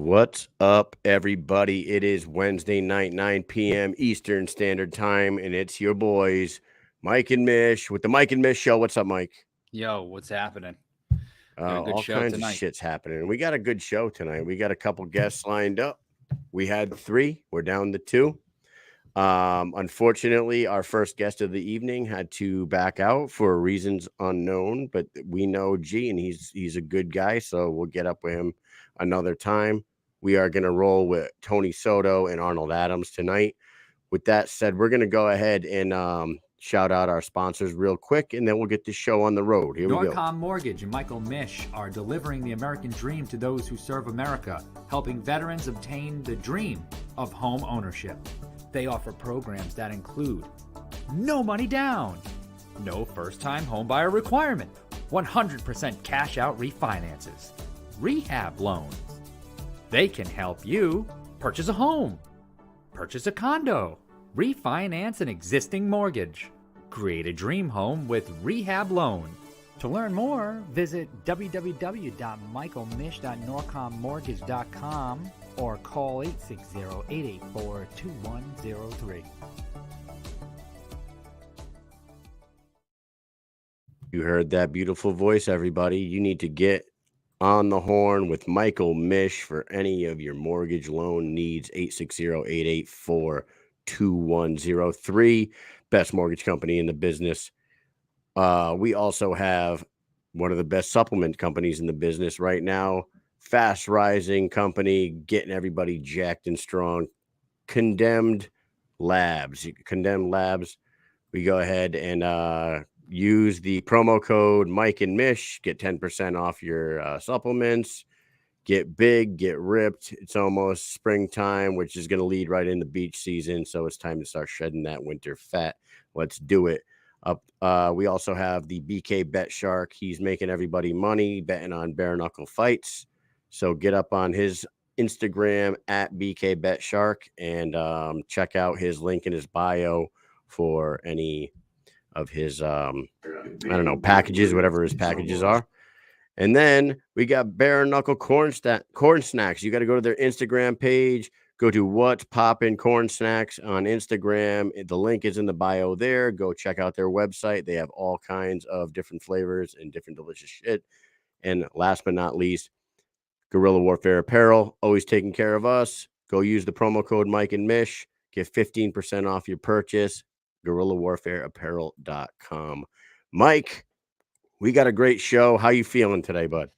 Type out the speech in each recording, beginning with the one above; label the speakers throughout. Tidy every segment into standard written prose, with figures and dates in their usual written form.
Speaker 1: What's up, everybody? It is Wednesday night, 9 p.m. Eastern Standard Time, and it's your boys, Mike and Mish, with the Mike and Mish Show. What's up, Mike?
Speaker 2: Yo, what's happening?
Speaker 1: All kinds of shit's happening. We got a good show tonight. We got a couple guests lined up. We had 3. We're down to 2. Unfortunately, our first guest of the evening had to back out for reasons unknown, but we know G, and he's a good guy, so we'll get up with him another time. We are going to roll with Tony Soto and Arnold Adams tonight. With that said, we're going to go ahead and shout out our sponsors real quick, and then we'll get the show on the road. Here we go.
Speaker 3: Norcom Mortgage and Michael Mish are delivering the American dream to those who serve America, helping veterans obtain the dream of home ownership. They offer programs that include no money down, no first-time homebuyer requirement, 100% cash-out refinances, rehab loans. They can help you purchase a home, purchase a condo, refinance an existing mortgage, create a dream home with rehab loan. To learn more, visit www.michaelmish.norcommortgage.com or call 860-884-2103.
Speaker 1: You heard that beautiful voice, everybody. You need to get on the horn with Michael Mish for any of your mortgage loan needs. 860-884-2103. Best mortgage company in the business. We also have one of the best supplement companies in the business right now. Fast rising company, getting everybody jacked and strong. Condemned Labz. Condemned Labz. We go ahead and use the promo code Mike and Mish. Get 10% off your supplements. Get big, get ripped. It's almost springtime, which is going to lead right into beach season. So it's time to start shedding that winter fat. Let's do it. We also have the BKBetShark. He's making everybody money betting on Bareknuckle fights. So get up on his Instagram at BKBetShark and check out his link in his bio for any of his, packages, whatever his packages are. And then we got Bareknuckle corn snacks. You got to go to their Instagram page. Go to What's Poppin' Corn Snacks on Instagram. The link is in the bio there. Go check out their website. They have all kinds of different flavors and different delicious shit. And last but not least, Guerrilla Warfare Apparel, always taking care of us. Go use the promo code Mike and Mish. Get 15% off your purchase. GuerrillaWarfareApparel.com. Mike, we got a great show. How you feeling today, bud?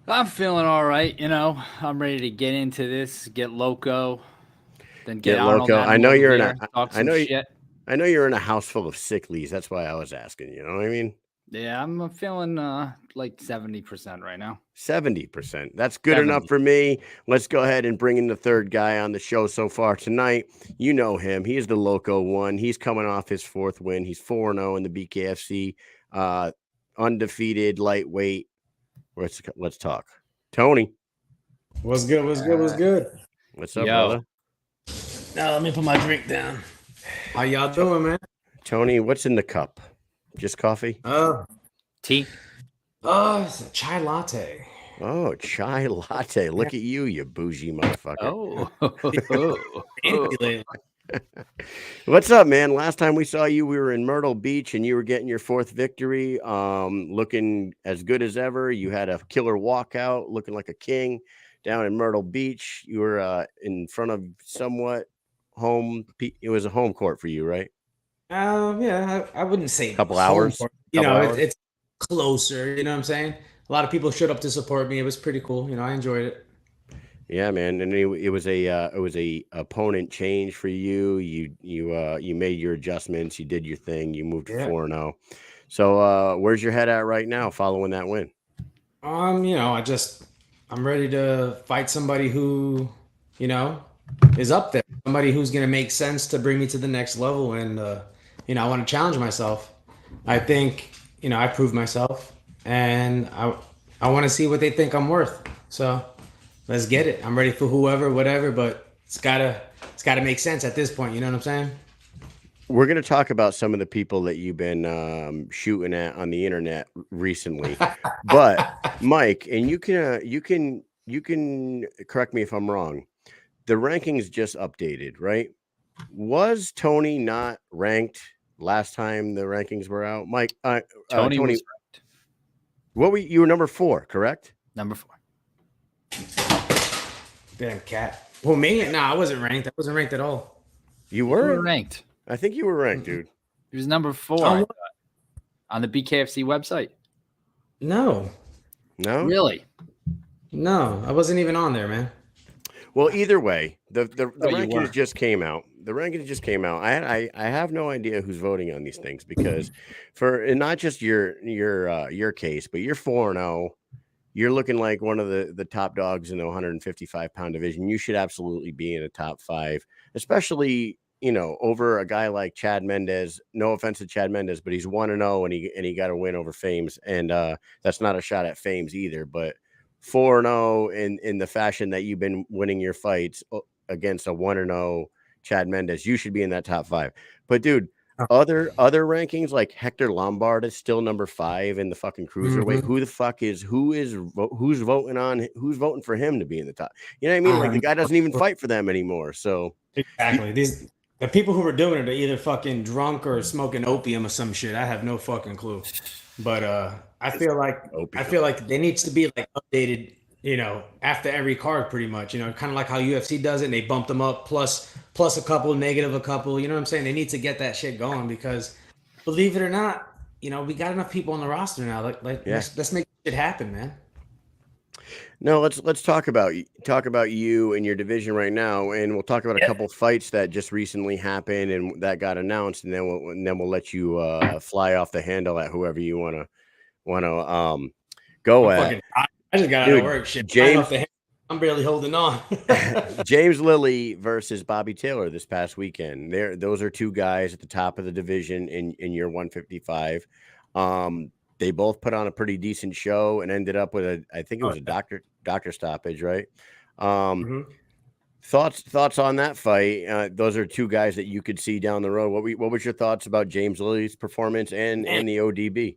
Speaker 2: I'm feeling all right. I'm ready to get into this, get Loco, then get Arnold.
Speaker 1: I know you're in I know you're in a house full of sicklies. That's why I was asking. You know what I mean?
Speaker 2: Yeah, I'm feeling like 70% right now.
Speaker 1: 70%. That's good enough for me. Let's go ahead and bring in the third guy on the show so far tonight. You know him. He is the Loco one. He's coming off his 4th win. He's 4-0 in the BKFC. Undefeated lightweight. Let's talk. Tony.
Speaker 4: What's good? What's good?
Speaker 1: What's up, brother?
Speaker 4: Now let me put my drink down. How y'all doing, man?
Speaker 1: Tony, what's in the cup? Just coffee?
Speaker 2: Tea.
Speaker 4: It's a chai latte.
Speaker 1: Oh, chai latte. Look at you bougie motherfucker.
Speaker 2: Oh.
Speaker 1: What's up, man? Last time we saw you, we were in Myrtle Beach, and you were getting your 4th victory. Looking as good as ever. You had a killer walkout, looking like a king down in Myrtle Beach. You were in front of somewhat home. It was a home court for you, right?
Speaker 4: Yeah, I wouldn't say
Speaker 1: a couple hours.
Speaker 4: It's closer. You know what I'm saying? A lot of people showed up to support me. It was pretty cool. I enjoyed it.
Speaker 1: Yeah, man, and it was a opponent change for you. You made your adjustments. You did your thing. You moved to 4-0. So where's your head at right now, following that win?
Speaker 4: I'm ready to fight somebody who, is up there. Somebody who's gonna make sense to bring me to the next level, and I want to challenge myself. I think I proved myself, and I want to see what they think I'm worth. So. Let's get it. I'm ready for whoever, whatever, but it's gotta make sense at this point. You know what I'm saying?
Speaker 1: We're going to talk about some of the people that you've been shooting at on the internet recently. But Mike, and you can you can correct me if I'm wrong. The rankings just updated, right? Was Tony not ranked last time the rankings were out? Mike,
Speaker 2: Tony
Speaker 1: Tony,
Speaker 2: was ranked.
Speaker 1: you were number 4, correct?
Speaker 2: Number 4.
Speaker 4: Damn cat. Well, me? No, I wasn't ranked. I wasn't ranked at all.
Speaker 1: You
Speaker 2: You
Speaker 1: were?
Speaker 2: were ranked.
Speaker 1: I think you were ranked, dude.
Speaker 2: He was number 4
Speaker 4: Oh,
Speaker 2: I thought, on the BKFC website.
Speaker 4: No,
Speaker 1: No?
Speaker 2: Really?
Speaker 4: no, I wasn't even on there, man.
Speaker 1: Well, either way, the
Speaker 2: Oh, you
Speaker 1: rankings
Speaker 2: were.
Speaker 1: just came out. The rankings just came out. I have no idea who's voting on these things because and not just your case, but you're 4-0. You're looking like one of the top dogs in the 155-pound division. You should absolutely be in a top 5, especially, over a guy like Chad Mendez. No offense to Chad Mendez, but he's 1-0 and he got a win over Fames. And that's not a shot at Fames either, but 4-0 in the fashion that you've been winning your fights against a 1-0 Chad Mendez, you should be in that top 5. But dude, other rankings like Hector Lombard is still number 5 in the fucking cruiserweight.
Speaker 4: Mm-hmm.
Speaker 1: Who's voting for him to be in the top? You know what I mean? Like the guy doesn't even fight for them anymore. So
Speaker 4: Exactly. The people who were doing it are either fucking drunk or smoking opium or some shit. I have no fucking clue. But I feel like there needs to be like updated, after every card pretty much, kind of like how UFC does it, and they bump them up plus a couple, negative a couple, you know what I'm saying? They need to get that shit going because believe it or not, we got enough people on the roster now. Let's make shit happen, man.
Speaker 1: No, let's talk about you and your division right now, and we'll talk about a couple fights that just recently happened and that got announced, and then we'll let you fly off the handle at whoever you want to go at.
Speaker 4: I just got out of work. Shit,
Speaker 1: James,
Speaker 4: I'm barely holding on.
Speaker 1: James Lilly versus Bobby Taylor this past weekend. Those are two guys at the top of the division in your 155. They both put on a pretty decent show and ended up with I think it was a doctor stoppage, right? Thoughts on that fight? Those are two guys that you could see down the road. What was your thoughts about James Lilly's performance and the ODB?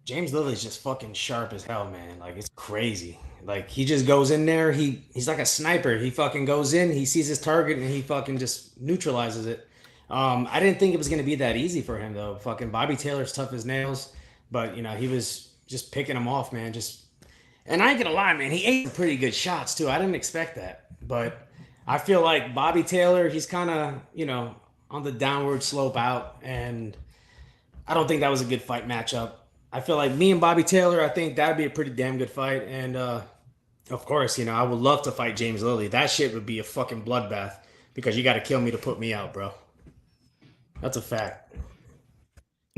Speaker 4: James Lilly's just fucking sharp as hell, man. Like it's crazy. Like he just goes in there. He's like a sniper. He fucking goes in. He sees his target and he fucking just neutralizes it. I didn't think it was gonna be that easy for him though. Fucking Bobby Taylor's tough as nails. But, he was just picking him off, man. And I ain't gonna lie, man, he ate some pretty good shots, too. I didn't expect that. But I feel like Bobby Taylor, he's kind of, on the downward slope out. And I don't think that was a good fight matchup. I feel like me and Bobby Taylor, I think that'd be a pretty damn good fight. And, of course, I would love to fight James Lilly. That shit would be a fucking bloodbath because you got to kill me to put me out, bro. That's a fact.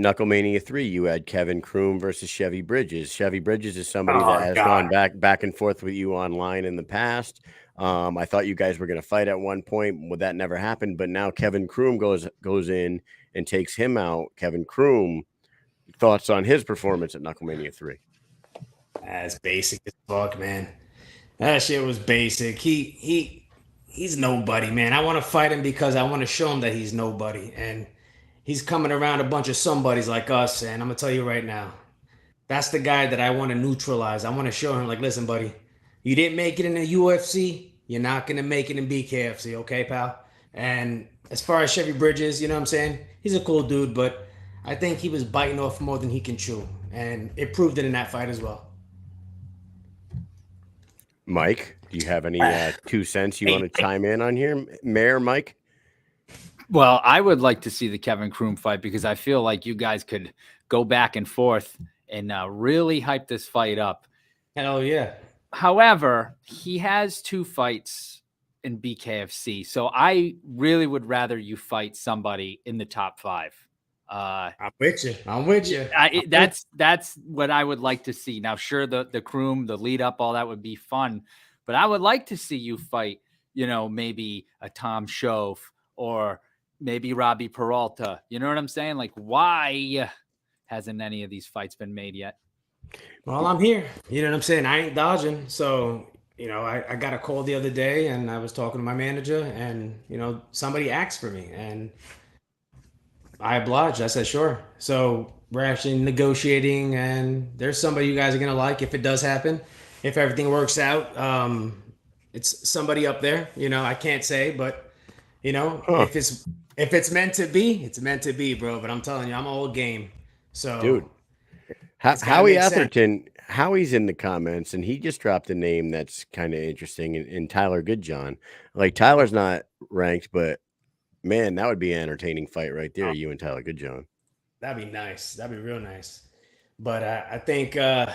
Speaker 1: Knucklemania 3, you had Kevin Kroom versus Chevy Bridges. Chevy Bridges is somebody that has gone back and forth with you online in the past. I thought you guys were going to fight at one point. Well, that never happened. But now Kevin Kroom goes in and takes him out. Kevin Kroom, thoughts on his performance at Knucklemania 3?
Speaker 4: That's basic as fuck, man. That shit was basic. He's nobody, man. I want to fight him because I want to show him that he's nobody. And he's coming around a bunch of somebodies like us, and I'm gonna tell you right now, that's the guy that I want to neutralize. I want to show him, like, listen, buddy, you didn't make it in the UFC, you're not gonna make it in BKFC, okay, pal? And as far as Chevy Bridges, you know what I'm saying? He's a cool dude, but I think he was biting off more than he can chew, and it proved it in that fight as well.
Speaker 1: Mike, do you have any 2 cents you want to chime in on here, Mayor Mike?
Speaker 2: Well, I would like to see the Kevin Kroom fight because I feel like you guys could go back and forth and really hype this fight up.
Speaker 4: Hell yeah.
Speaker 2: However, he has 2 fights in BKFC, so I really would rather you fight somebody in the top 5.
Speaker 4: I'm with you.
Speaker 2: That's what I would like to see. Now, sure, the Kroom, the lead up, all that would be fun, but I would like to see you fight, maybe a Tom Schoaf or maybe Robbie Peralta. You know what I'm saying? Like, why hasn't any of these fights been made yet?
Speaker 4: Well, I'm here. You know what I'm saying? I ain't dodging. So, I got a call the other day and I was talking to my manager and, somebody asked for me and I obliged. I said, sure. So we're actually negotiating and there's somebody you guys are going to like if it does happen. if everything works out, it's somebody up there. I can't say, but
Speaker 1: Huh.
Speaker 4: if it's meant to be, it's meant to be, bro. But I'm telling you, I'm old game,
Speaker 1: Dude.
Speaker 4: so it's got to
Speaker 1: Howie
Speaker 4: make sense.
Speaker 1: Atherton, Howie's in the comments, and he just dropped a name that's kind of interesting in Tyler Goodjohn. Like, Tyler's not ranked, but man, that would be an entertaining fight right there, you and Tyler Goodjohn.
Speaker 4: That'd be nice. That'd be real nice. But I think I'll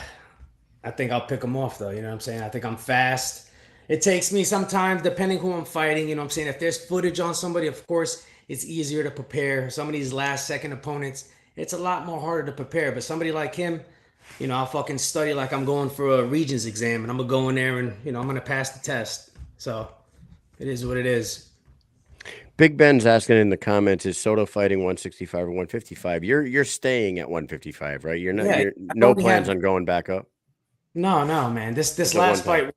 Speaker 4: pick him off though. You know what I'm saying? I think I'm fast. It takes me sometimes, depending who I'm fighting. You know what I'm saying? If there's footage on somebody, of course, it's easier to prepare. Some of these last second opponents, it's a lot more harder to prepare. But somebody like him, I'll fucking study like I'm going for a Regents exam, and I'm gonna go in there and I'm gonna pass the test. So it is what it is.
Speaker 1: Big Ben's asking in the comments, is Soto fighting 165 or 155? You're staying at 155, right? You're not.
Speaker 4: Yeah,
Speaker 1: You're
Speaker 4: I
Speaker 1: no
Speaker 4: only
Speaker 1: plans
Speaker 4: have-
Speaker 1: on going back up.
Speaker 4: No, man. This
Speaker 1: It's a
Speaker 4: last
Speaker 1: one-time.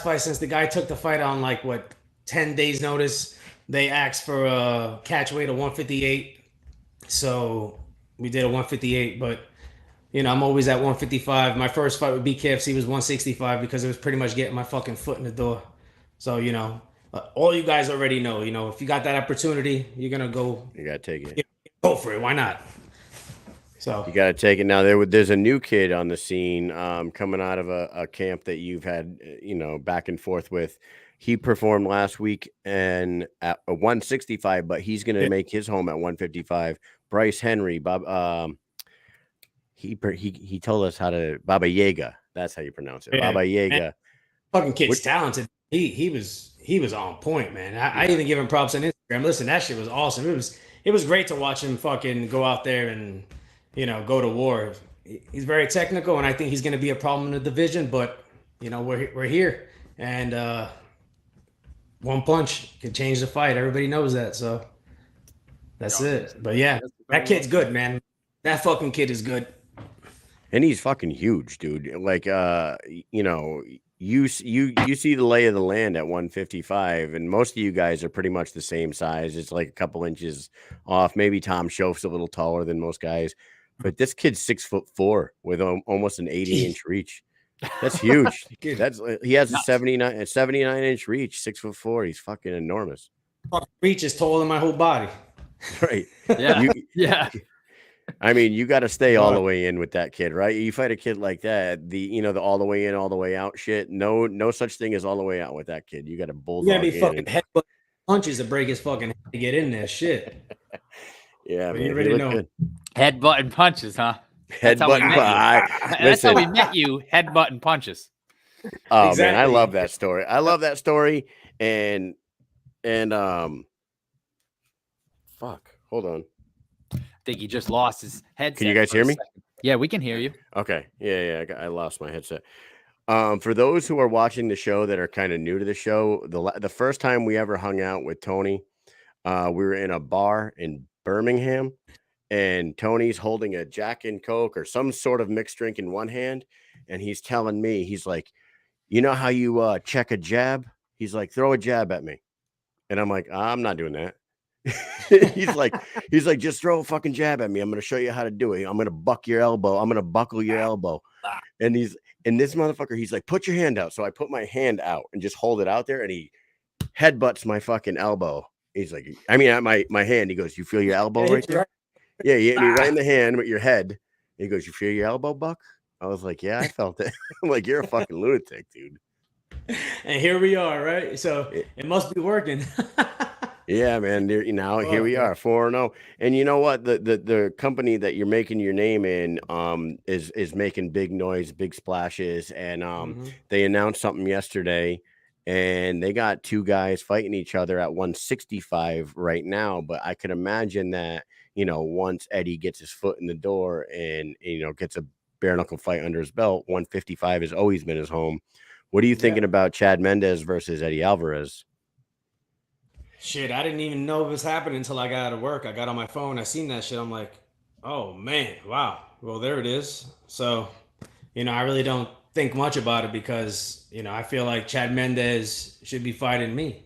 Speaker 4: fight, since the guy took the fight on like what 10 days notice, they asked for a catch weight of 158. So we did a 158, but I'm always at 155. My first fight with BKFC was 165 because it was pretty much getting my fucking foot in the door. So all you guys already know. If you got that opportunity, you're gonna go
Speaker 1: You gotta take it.
Speaker 4: go for it. Why not? So
Speaker 1: You gotta take it now. There's a new kid on the scene, coming out of a camp that you've had, back and forth with. He performed last week and at a 165, but he's gonna make his home at 155. Bryce Henry, Bob. He told us how to Baba Yaga. That's how you pronounce it.
Speaker 4: Yeah.
Speaker 1: Baba Yaga.
Speaker 4: fucking kid's talented. He was on point, man. I even give him props on Instagram. Listen, that shit was awesome. It was great to watch him fucking go out there and go to war. He's very technical, and I think he's going to be a problem in the division. But we're here, and one punch could change the fight. Everybody knows that, so that's it. But yeah, that kid's good, man. That fucking kid is good.
Speaker 1: And he's fucking huge, dude. Like, you see the lay of the land at 155, and most of you guys are pretty much the same size. It's like a couple inches off. Maybe Tom Schoaf's a little taller than most guys, but this kid's 6'4" with almost an 80-inch reach. That's huge. He has a 79-inch reach, 6'4". He's fucking enormous.
Speaker 4: Fucking reach is taller than my whole body.
Speaker 1: Right.
Speaker 2: Yeah. Yeah.
Speaker 1: I mean, you got to stay all the way in with that kid, right? You fight a kid like that, the all the way in, all the way out shit. No such thing as all the way out with that kid. You got to bulldog.
Speaker 4: You gotta be fucking headbutt punches to break his fucking head to get in there. Shit.
Speaker 1: Yeah,
Speaker 4: But
Speaker 1: man.
Speaker 4: you already know.
Speaker 2: Headbutt and punches, huh? That's how we met you. That's how we met you. Headbutt and punches.
Speaker 1: Oh
Speaker 4: Exactly.
Speaker 1: man, I love that story. And fuck. Hold on.
Speaker 2: I think he just lost his headset.
Speaker 1: Can you guys hear me?
Speaker 2: Yeah, we can hear you.
Speaker 1: Okay. Yeah. I lost my headset. For those who are watching the show that are kind of new to the show, the first time we ever hung out with Tony, we were in a bar in Birmingham, and Tony's holding a Jack and Coke or some sort of mixed drink in one hand, and he's telling me, he's like, you know how you check a jab? He's like, throw a jab at me. And I'm like, I'm not doing that. he's like, just throw a fucking jab at me. I'm going to show you how to do it. I'm going to buck your elbow. I'm going to buckle your elbow. And this motherfucker, he's like, put your hand out. So I put my hand out and just hold it out there, and he headbutts my fucking elbow. He's like, I mean, my hand. He goes, you feel your elbow right there? Yeah, he hit me right in the hand with your head. He goes, you feel your elbow, Buck? I was like, yeah, I felt it. I'm like, you're a fucking lunatic, dude.
Speaker 4: And here we are, right? So it must be working.
Speaker 1: Yeah, man. Here we are, 4-0. And you know what? The company that you're making your name in is making big noise, big splashes. And they announced something yesterday, and they got two guys fighting each other at 165 right now. But I could imagine that, once Eddie gets his foot in the door and, gets a bare knuckle fight under his belt, 155 has always been his home. What are you thinking about Chad Mendes versus Eddie Alvarez?
Speaker 4: Shit, I didn't even know it was happening until I got out of work. I got on my phone. I seen that shit. I'm like, oh, man. Wow. Well, there it is. So, I really don't think much about it because, I feel like Chad Mendes should be fighting me,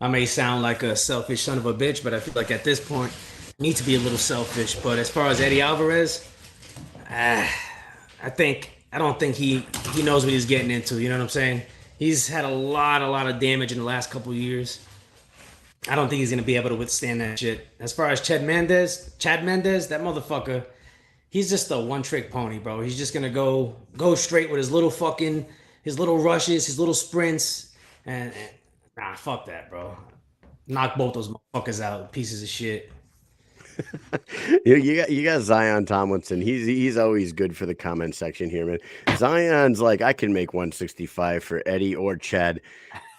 Speaker 4: I may sound like a selfish son of a bitch, but I feel like at this point, I need to be a little selfish. But as far as Eddie Alvarez, I think I don't think he knows what he's getting into. You know what I'm saying? He's had a lot of damage in the last couple of years. I don't think he's gonna be able to withstand that shit. As far as Chad Mendez, that motherfucker, he's just a one-trick pony, bro. He's just gonna go straight with his little rushes, his little sprints, and nah, fuck that, bro. Knock both those motherfuckers out, pieces of shit.
Speaker 1: You got Zion Tomlinson. He's always good for the comment section here, man. Zion's like, I can make 165 for Eddie or Chad.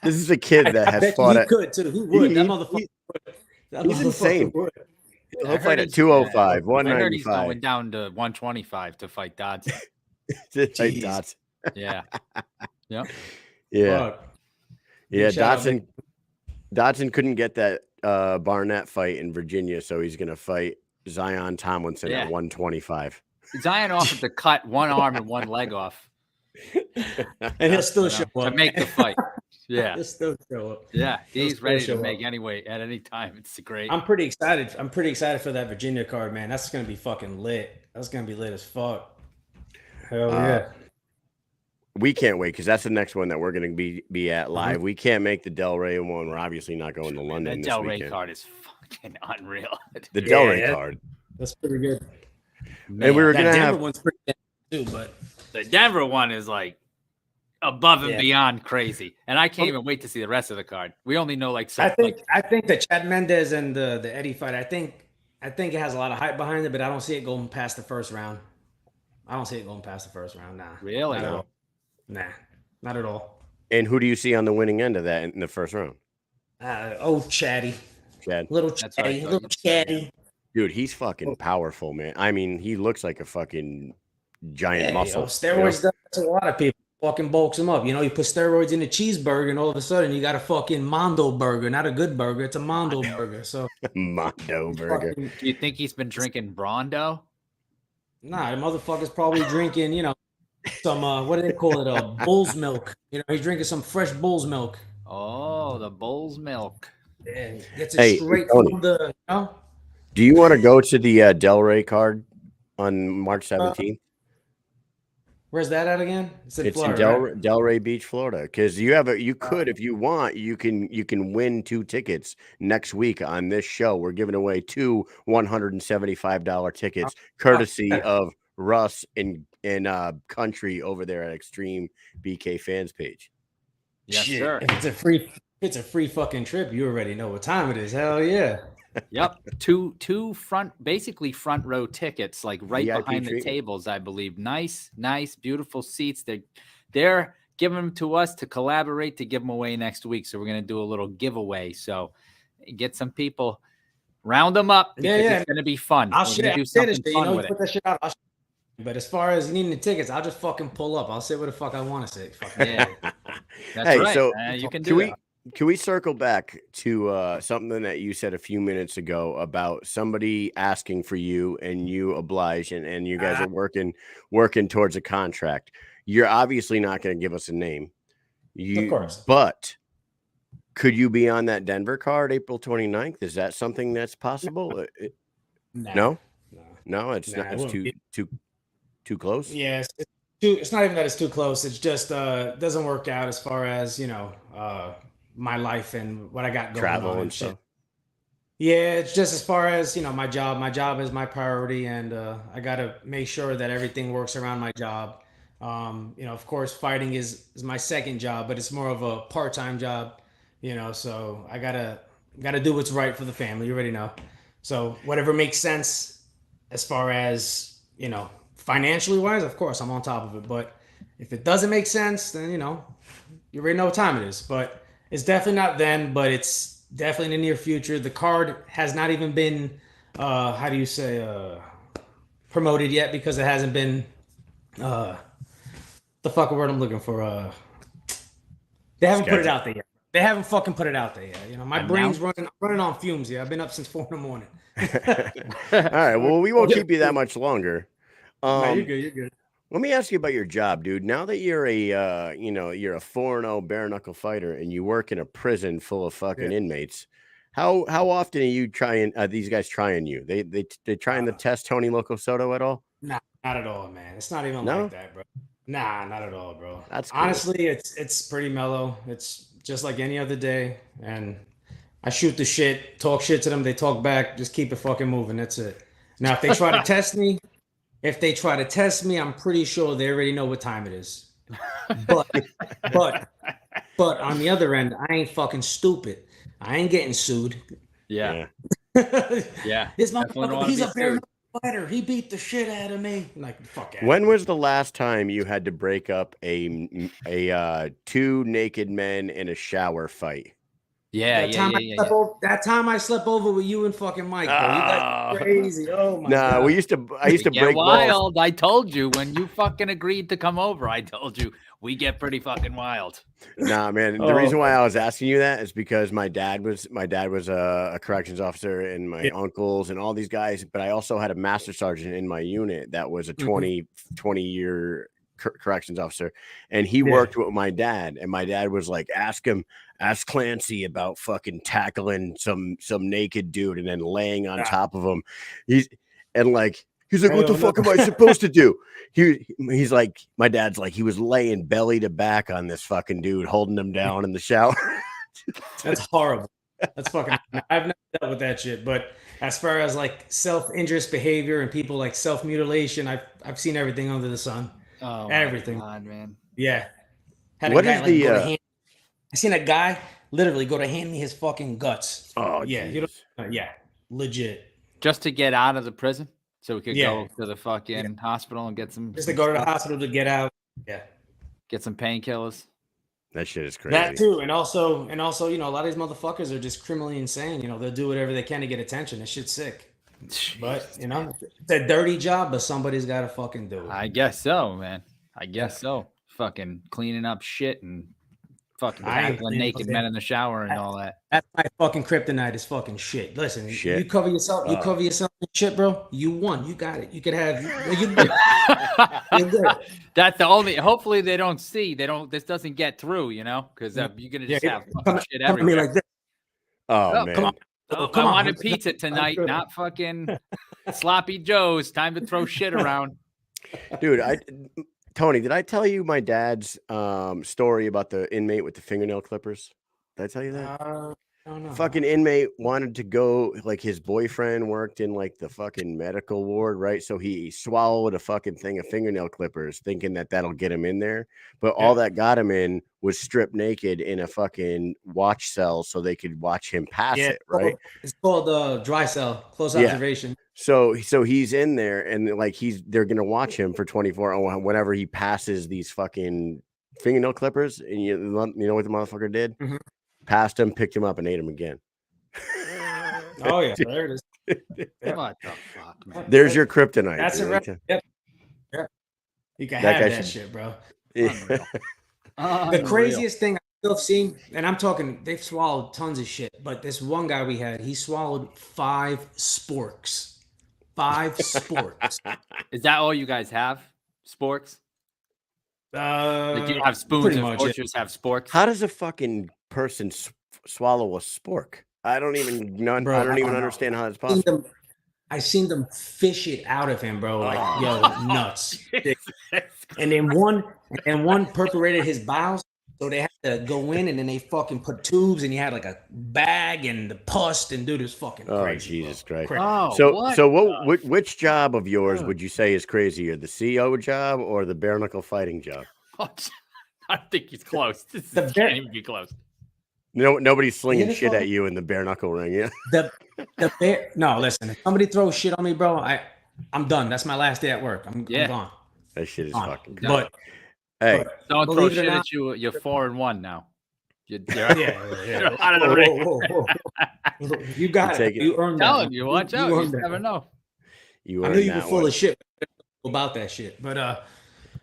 Speaker 1: This is a kid that has fought.
Speaker 4: He could too. He would. That motherfucker.
Speaker 1: He's insane.
Speaker 4: Would.
Speaker 1: He'll fight at 205, 195.
Speaker 2: I heard he's going down to 125 to fight Dodson.
Speaker 1: Fight Dodson.
Speaker 2: Yeah. Yep.
Speaker 1: Yeah. Yeah. Dodson couldn't get that Barnett fight in Virginia, so he's going to fight Zion Tomlinson at 125.
Speaker 2: Zion offered to cut one arm and one leg off.
Speaker 4: And he'll still show up.
Speaker 2: To make the fight. Yeah.
Speaker 4: He'll still show up.
Speaker 2: Yeah. He's ready to make any weight at any time. It's great.
Speaker 4: I'm pretty excited. I'm pretty excited for that Virginia card, man. That's going to be fucking lit. That's going to be lit as fuck. Hell yeah.
Speaker 1: We can't wait because that's the next one that we're going to be at live. We can't make the Del Rey one. We're obviously not going to London.
Speaker 2: The Del Rey card is fucking unreal.
Speaker 1: The Del Rey card.
Speaker 4: That's pretty good.
Speaker 1: Man, and we were going to have
Speaker 4: one's pretty good too, but
Speaker 2: the Denver one is like above and beyond crazy. And I can't even wait to see the rest of the card. We only know like
Speaker 4: I think the Chad Mendez and the Eddie fight, I think it has a lot of hype behind it, but I don't see it going past the first round. Nah.
Speaker 2: Really?
Speaker 4: Nah, not at all.
Speaker 1: And who do you see on the winning end of that in the first round?
Speaker 4: Chatty.
Speaker 1: Chad.
Speaker 4: Little Chatty.
Speaker 1: Dude, he's fucking powerful, man. I mean, he looks like a fucking giant muscle.
Speaker 4: Steroids does to a lot of people. Fucking bulks them up. You put steroids in a cheeseburger and all of a sudden you got a fucking Mondo burger. Not a good burger. It's a Mondo burger. So
Speaker 1: Mondo burger.
Speaker 2: Do you think he's been drinking Brondo?
Speaker 4: Nah, the motherfucker's probably drinking, some what do they call it? Bull's milk. He's drinking some fresh bull's milk.
Speaker 2: Oh, the bull's milk.
Speaker 4: Yeah, gets it straight from the.
Speaker 1: Do you want to go to the Del Rey card on March 17th?
Speaker 4: Where's that at again? It's in
Speaker 1: Florida, in Del Rey Beach, Florida. Because you could, if you want, you can win 2 tickets next week on this show. We're giving away 2 $175 tickets, courtesy of Russ in country over there at Extreme BK Fans page.
Speaker 2: Yes, sir.
Speaker 4: If it's a free fucking trip, you already know what time it is. Hell yeah.
Speaker 2: Yep. Two front row tickets, like right
Speaker 1: VIP
Speaker 2: behind the
Speaker 1: treatment.
Speaker 2: tables, I believe. Nice, beautiful seats. They're giving them to us to collaborate to give them away next week. So we're going to do a little giveaway. So get some people, round them up. It's going to be fun.
Speaker 4: I'll
Speaker 2: do something fun with
Speaker 4: put that shit out. But as far as needing the tickets, I'll just fucking pull up. I'll sit where the fuck I want to sit.
Speaker 2: Yeah. That's right.
Speaker 1: So
Speaker 2: you can do it.
Speaker 1: Can we circle back to something that you said a few minutes ago about somebody asking for you and you oblige and you guys are working towards a contract? You're obviously not going to give us a name.
Speaker 4: Of course.
Speaker 1: But could you be on that Denver card April 29th? Is that something that's possible? No, it's not. It's too close.
Speaker 4: Yeah, it's not even that it's too close. It's just doesn't work out as far as my life and what I got going
Speaker 1: travel
Speaker 4: on
Speaker 1: and stuff.
Speaker 4: Yeah, it's just as far as my job. My job is my priority, and I got to make sure that everything works around my job. Of course, fighting is my second job, but it's more of a part-time job. So I gotta do what's right for the family. You already know. So whatever makes sense as far as financially wise, of course I'm on top of it. But if it doesn't make sense, then you already know what time it is. But it's definitely not then, but it's definitely in the near future. The card has not even been, promoted yet because it hasn't been, the fucking word I'm looking for. They haven't put it out there yet. They haven't fucking put it out there yet. My brain's running on fumes here. I've been up since 4 in the morning.
Speaker 1: All right. Well, we won't keep you that much longer.
Speaker 4: No, you're good. You're good.
Speaker 1: Let me ask you about your job, dude. Now that you're you're a 4-0 bare-knuckle fighter and you work in a prison full of fucking inmates, how often are you trying? These guys trying you? They trying to test Tony Loco Soto at all?
Speaker 4: Nah, not at all, man. It's not even like that, bro. Nah, not at all, bro.
Speaker 1: That's cool.
Speaker 4: Honestly, it's pretty mellow. It's just like any other day, and I shoot the shit, talk shit to them, they talk back, just keep it fucking moving. That's it. Now, if they try to test me, I'm pretty sure they already know what time it is. But on the other end, I ain't fucking stupid. I ain't getting sued.
Speaker 2: Yeah. Yeah.
Speaker 4: This motherfucker, he's a bare fighter. He beat the shit out of me. Like, fuck out.
Speaker 1: When was the last time you had to break up a two naked men in a shower fight?
Speaker 2: Yeah,
Speaker 4: that time I slept over with you and fucking Mike, bro. You guys crazy. Oh my god.
Speaker 1: I used to break
Speaker 2: wild.
Speaker 1: balls.
Speaker 2: I told you when you fucking agreed to come over. I told you we get pretty fucking wild.
Speaker 1: Nah, man. The reason why I was asking you that is because my dad was a corrections officer, and my uncles and all these guys. But I also had a master sergeant in my unit that was a 20-year corrections officer, and he worked with my dad. And my dad was like, ask Clancy about fucking tackling some naked dude and then laying on top of him. He's like, what the fuck am I supposed to do? He's like, my dad's like, he was laying belly to back on this fucking dude, holding him down in the shower.
Speaker 4: That's horrible. That's fucking. I've never dealt with that shit. But as far as like self-injurious behavior and people like self-mutilation, I've seen everything under the sun.
Speaker 2: Oh,
Speaker 4: everything,
Speaker 2: God, man.
Speaker 4: Yeah.
Speaker 1: I
Speaker 4: seen a guy literally go to hand me his fucking guts.
Speaker 1: Oh
Speaker 4: yeah, legit.
Speaker 2: Just to get out of the prison, so we could go to the fucking hospital and get some.
Speaker 4: Just to go to the hospital to get out. Yeah.
Speaker 2: Get some painkillers.
Speaker 1: That shit is crazy.
Speaker 4: That too, and also, you know, a lot of these motherfuckers are just criminally insane. You know, they'll do whatever they can to get attention. That shit's sick. But you know, it's a dirty job, but somebody's got to fucking do it.
Speaker 2: I guess so, man. I guess so. Fucking cleaning up shit and fucking tackling naked men in the shower and all that.
Speaker 4: That's my fucking kryptonite is fucking shit. Listen, you cover yourself. You cover yourself in shit, bro. You won. You got it. You could have. You're good.
Speaker 2: That's the only. Hopefully they don't see. This doesn't get through. You know, because you're gonna just have fucking shit everywhere.
Speaker 4: Like this.
Speaker 1: Oh man.
Speaker 4: Come on.
Speaker 2: I wanted pizza tonight, not fucking sloppy joes. Time to throw shit around.
Speaker 1: Dude, Tony, did I tell you my dad's story about the inmate with the fingernail clippers? Did I tell you that?
Speaker 4: I don't know.
Speaker 1: Fucking inmate wanted to go, like his boyfriend worked in like the fucking medical ward, right? So he swallowed a fucking thing of fingernail clippers thinking that that'll get him in there. But all that got him in was stripped naked in a fucking watch cell so they could watch him pass it, right?
Speaker 4: It's called the dry cell, close observation.
Speaker 1: So he's in there and like they're gonna watch him for 24 hours whenever he passes these fucking fingernail clippers. And you know what the motherfucker did?
Speaker 4: Mm-hmm.
Speaker 1: Passed him, picked him up, and ate him again.
Speaker 4: Oh yeah, there it is.
Speaker 2: What the fuck, man?
Speaker 1: There's your kryptonite.
Speaker 4: That's a
Speaker 1: right.
Speaker 4: Yep. You can have that shit, bro.
Speaker 1: Yeah.
Speaker 4: The craziest thing I've seen, and I'm talking, they've swallowed tons of shit, but this one guy we had, he swallowed 5 sporks. 5 sporks.
Speaker 2: Is that all you guys have? Sporks? Like you have spoons and forks, have sporks?
Speaker 1: How does a fucking person swallow a spork? I don't even understand how that's possible.
Speaker 4: I seen them fish it out of him, bro. Like, yo, nuts. And then one perforated his bowels, so they had to go in and then they fucking put tubes and he had like a bag and the pus and dude, it was fucking crazy.
Speaker 1: Jesus Christ.
Speaker 2: Oh,
Speaker 1: so which job of yours would you say is crazier, the CO job or the Bareknuckle fighting job?
Speaker 2: I think he's close. This can't even be close.
Speaker 1: No, nobody's slinging shit at you in the Bareknuckle ring, yeah.
Speaker 4: No, listen. If somebody throws shit on me, bro, I'm done. That's my last day at work. I'm gone.
Speaker 1: That shit is fucking good.
Speaker 4: But
Speaker 1: hey,
Speaker 2: don't throw shit at you. You're 4-1 now. You're out of the ring.
Speaker 4: You got it. You earned that.
Speaker 2: You watch out. You never know.
Speaker 4: I knew you were full of shit about that shit, but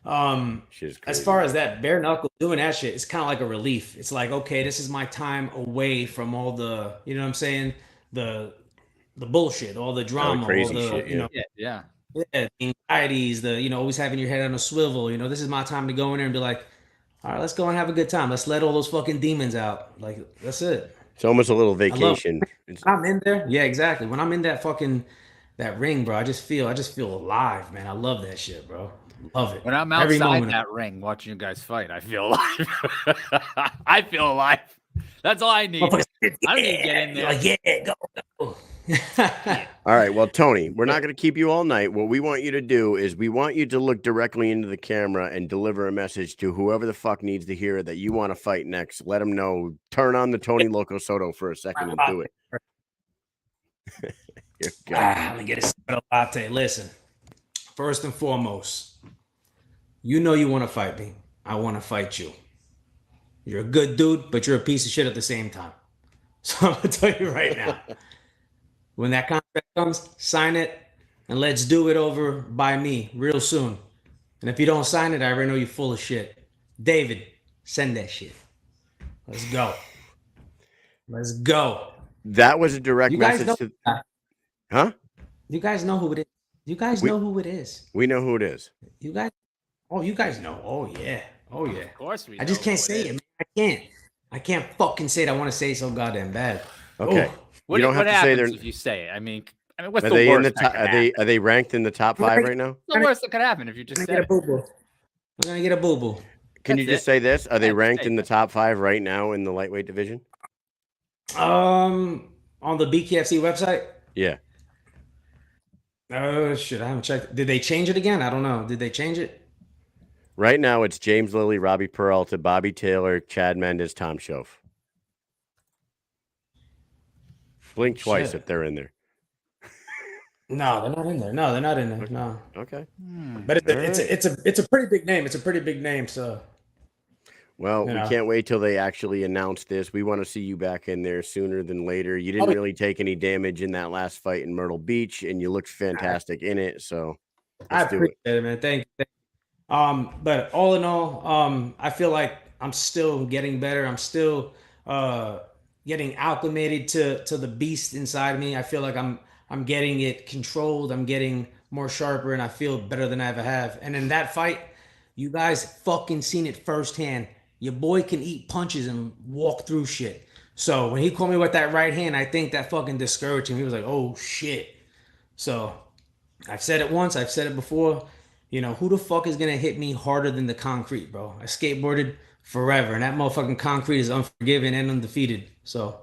Speaker 4: as far as that bare knuckle doing that shit, it's kind of like a relief. It's like, okay, this is my time away from all the, you know what I'm saying, the bullshit, all the drama,
Speaker 1: crazy
Speaker 4: all the
Speaker 1: shit,
Speaker 4: you know,
Speaker 2: the
Speaker 4: anxieties, the always having your head on a swivel. You know, this is my time to go in there and be like, all right, let's go and have a good time. Let's let all those fucking demons out. Like, that's it.
Speaker 1: It's almost a little vacation.
Speaker 4: When I'm in there, yeah, exactly. When I'm in that fucking that ring, bro, I just feel alive, man. I love that shit, bro. Love it.
Speaker 2: When I'm
Speaker 4: Every
Speaker 2: outside
Speaker 4: moment.
Speaker 2: that ring watching you guys fight, I feel alive. I feel alive. That's all I need. I don't need to get in there.
Speaker 4: Like, yeah, go.
Speaker 1: All right. Well, Tony, we're not going to keep you all night. What we want you to do is we want you to look directly into the camera and deliver a message to whoever the fuck needs to hear it that you want to fight next. Let them know. Turn on the Tony Loco Soto for a second and do it.
Speaker 4: Let me get a latte. Listen, first and foremost, you know you want to fight me. I want to fight you. You're a good dude, but you're a piece of shit at the same time. So I'm going to tell you right now. When that contract comes, sign it, and let's do it over by me real soon. And if you don't sign it, I already know you're full of shit. David, send that shit. Let's go. Let's go.
Speaker 1: That was a direct
Speaker 4: You guys
Speaker 1: message
Speaker 4: know,
Speaker 1: to... Huh?
Speaker 4: You guys know who it is. You guys know who it is.
Speaker 1: We know who it is.
Speaker 4: You guys. Oh, you guys know. Oh yeah. Oh yeah.
Speaker 2: Of course we.
Speaker 4: I just can't say it. Man. I can't fucking say it. I want to say it so goddamn bad.
Speaker 1: Okay.
Speaker 4: Oh.
Speaker 2: What,
Speaker 1: you don't have to say they're.
Speaker 2: If you say it, I mean, what's
Speaker 1: Are
Speaker 2: the
Speaker 1: they
Speaker 2: worst?
Speaker 1: in the top? Are they ranked in the top 5 right now?
Speaker 2: What's the worst that could happen if you just
Speaker 4: I'm
Speaker 2: said
Speaker 4: gonna get a boo boo.
Speaker 1: Can you just say this? Are they
Speaker 2: That's
Speaker 1: ranked
Speaker 2: it.
Speaker 1: in the top 5 right now in the lightweight division?
Speaker 4: On the BKFC website.
Speaker 1: Yeah.
Speaker 4: Oh shit! I haven't checked. Did they change it again? I don't know. Did they change it?
Speaker 1: Right now, it's James Lilly, Robbie Peralta, Bobby Taylor, Chad Mendes, Tom Schoaf. Blink twice
Speaker 4: Shit.
Speaker 1: if they're in there.
Speaker 4: No, they're not in there. No, they're not in there. No.
Speaker 1: Okay.
Speaker 4: But it's a pretty big name. It's a pretty big name. So.
Speaker 1: Well,
Speaker 4: You
Speaker 1: we
Speaker 4: know.
Speaker 1: can't wait till they actually announce this. We want to see you back in there sooner than later. You didn't really take any damage in that last fight in Myrtle Beach, and you looked fantastic in it. So
Speaker 4: I
Speaker 1: let's do
Speaker 4: appreciate it, man. Thank you. But all in all, I feel like I'm still getting better. I'm still getting acclimated to the beast inside me. I feel like I'm getting it controlled. I'm getting more sharper, and I feel better than I ever have. And in that fight, you guys fucking seen it firsthand. Your boy can eat punches and walk through shit. So when he called me with that right hand, I think that fucking discouraged him. He was like, oh shit. So I've said it once, I've said it before. You know, who the fuck is gonna hit me harder than the concrete, bro? I skateboarded forever, and that motherfucking concrete is unforgiving and undefeated. So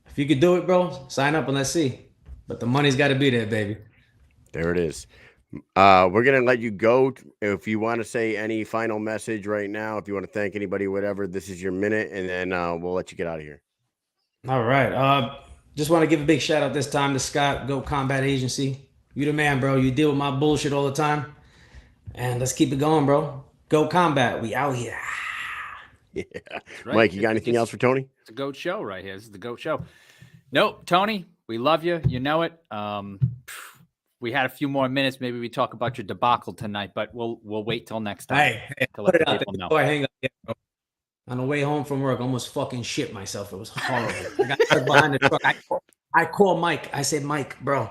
Speaker 4: if you could do it, bro, sign up and let's see. But the money's got to be there, baby.
Speaker 1: There it is. We're gonna let you go. If you want to say any final message right now, if you want to thank anybody, whatever, this is your minute, and then we'll let you get out of here.
Speaker 4: All right. Just want to give a big shout out this time to Scott, Go Combat Agency. You the man, bro. You deal with my bullshit all the time. And let's keep it going, bro. Go Combat. We out here.
Speaker 1: Yeah.
Speaker 2: Right.
Speaker 1: Mike, you got anything else for Tony?
Speaker 2: It's a GOAT show right here. This is the GOAT show. Nope, Tony, we love you. You know it. We had a few more minutes. Maybe we talk about your debacle tonight, but we'll wait till next time.
Speaker 4: Hey,
Speaker 2: to
Speaker 4: put
Speaker 2: let
Speaker 4: it
Speaker 2: the
Speaker 4: out
Speaker 2: people
Speaker 4: there
Speaker 2: know.
Speaker 4: before I hang up. Yeah, bro. On the way home from work, I almost fucking shit myself. It was horrible. I got stuck behind the truck. I call Mike. I said, Mike, bro,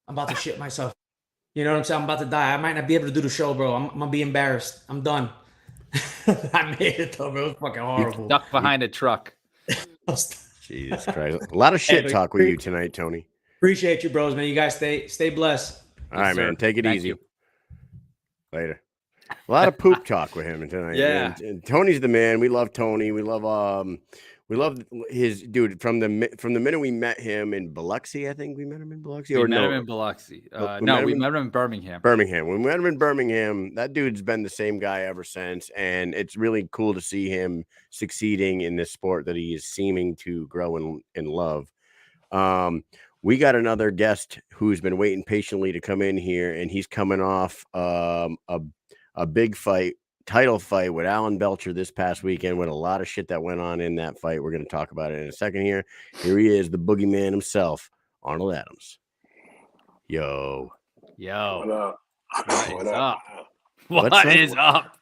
Speaker 4: I'm about to shit myself. You know what I'm saying? I'm about to die. I might not be able to do the show, bro. I'm gonna be embarrassed. I'm done. I made it though, bro. It was fucking horrible.
Speaker 2: Stuck behind a truck.
Speaker 1: Jesus Christ. A lot of shit talk with you tonight, Tony.
Speaker 4: Appreciate you, bros, man. You guys stay blessed.
Speaker 1: All right, man. Take it
Speaker 2: Thank
Speaker 1: easy.
Speaker 2: you.
Speaker 1: Later. A lot of poop talk with him tonight.
Speaker 2: Yeah.
Speaker 1: And Tony's the man. We love Tony. We love his dude from the minute we met him in Biloxi. I think we met him in Biloxi.
Speaker 2: We met him in Biloxi. We met him in Birmingham.
Speaker 1: Birmingham. When we met him in Birmingham, that dude's been the same guy ever since. And it's really cool to see him succeeding in this sport that he is seeming to grow and love. We got another guest who's been waiting patiently to come in here, and he's coming off a big title fight with Alan Belcher this past weekend, with a lot of shit that went on in that fight. We're going to talk about it in a second here. Here he is, the boogeyman himself, Arnold Adams. Yo.
Speaker 5: What up?
Speaker 2: What is up?
Speaker 1: What's
Speaker 2: What is up?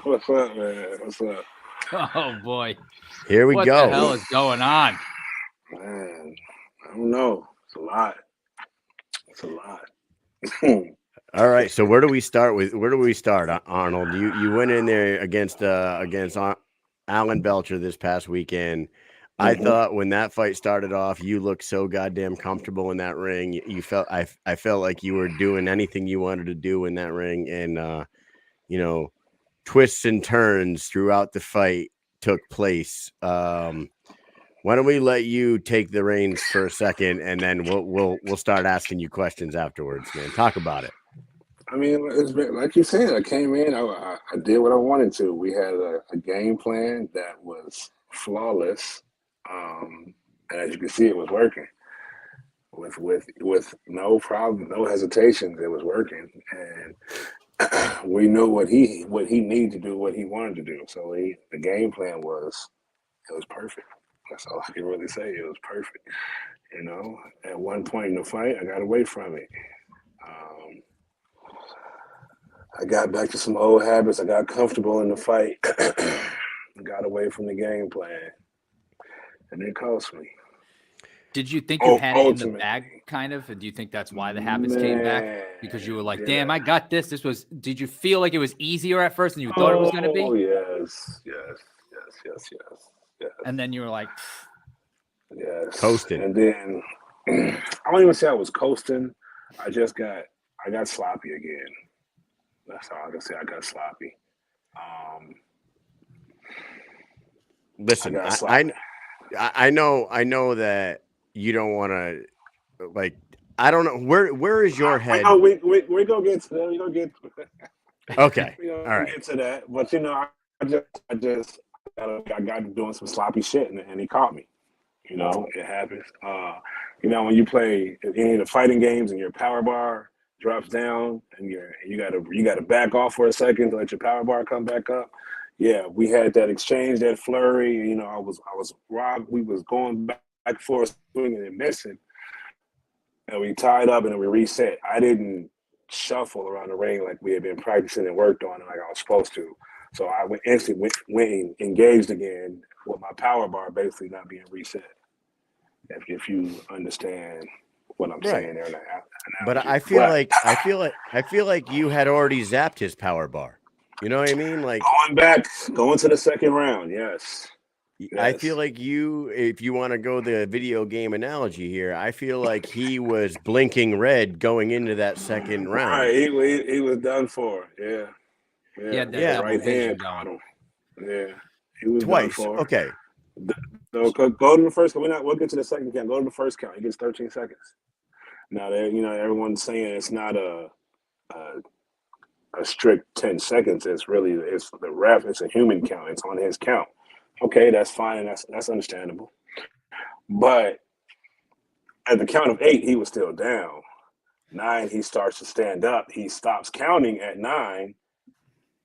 Speaker 5: What's up, man? What's up?
Speaker 2: Oh, boy.
Speaker 1: Here we
Speaker 2: What
Speaker 1: go.
Speaker 2: the hell is going on?
Speaker 5: Man, I don't know. It's a lot. It's a lot.
Speaker 1: All right, so where do we start, Arnold? You went in there against Alan Belcher this past weekend. I thought when that fight started off, you looked so goddamn comfortable in that ring. You felt I felt like you were doing anything you wanted to do in that ring, and you know, twists and turns throughout the fight took place. Why don't we let you take the reins for a second, and then we'll start asking you questions afterwards, man. Talk about it.
Speaker 5: I mean, it's been, like you said, I came in, I did what I wanted to. We had a game plan that was flawless, and as you can see, it was working. With no problem, no hesitations, it was working, and we knew what he needed to do, what he wanted to do. So the game plan was perfect. That's all I can really say. It was perfect. You know, at one point in the fight, I got away from it. I got back to some old habits. I got comfortable in the fight. Got away from the game plan, and it cost me.
Speaker 2: Did you think you had it in the bag, kind of? And do you think that's why the habits came back? Because you were like, damn, I got this. Did you feel like it was easier at first than you thought it was going to be?
Speaker 5: Oh, yes.
Speaker 2: And then you were like,
Speaker 5: yes.
Speaker 1: Coasting.
Speaker 5: And then, I won't even say I was coasting. I got sloppy again. That's all I can say. I got sloppy.
Speaker 1: Listen, I know that you don't want to, like, I don't know where is your head?
Speaker 5: We gonna get to that. We gonna get to that.
Speaker 1: Okay,
Speaker 5: We
Speaker 1: all right.
Speaker 5: get to that. But you know, I got doing some sloppy shit, and he caught me. You know, it happens. You know, when you play any of the fighting games and your power bar drops down and you gotta back off for a second to let your power bar come back up. Yeah, we had that exchange, that flurry. You know, I was robbed. We was going back and forth, swinging and missing, and we tied up and then we reset. I didn't shuffle around the ring like we had been practicing and worked on it like I was supposed to. So I instantly went engaged again with my power bar basically not being reset. If you understand what I'm saying there now.
Speaker 1: But I feel like you had already zapped his power bar. You know what I mean? Like
Speaker 5: going to the second round. Yes.
Speaker 1: I feel like if you want to go the video game analogy here, I feel like he was blinking red going into that second round.
Speaker 5: Right, he was done for. Yeah.
Speaker 2: Yeah.
Speaker 5: Right hand caught him. Yeah, he was
Speaker 1: twice.
Speaker 5: Done for.
Speaker 1: Okay.
Speaker 5: So go to the first count. We'll get to the second count. Go to the first count. He gets 13 seconds. Now, everyone's saying it's not a strict 10 seconds. It's the ref. It's a human count. It's on his count. Okay, that's fine. That's understandable. But at the count of 8, he was still down. 9, he starts to stand up. He stops counting at 9.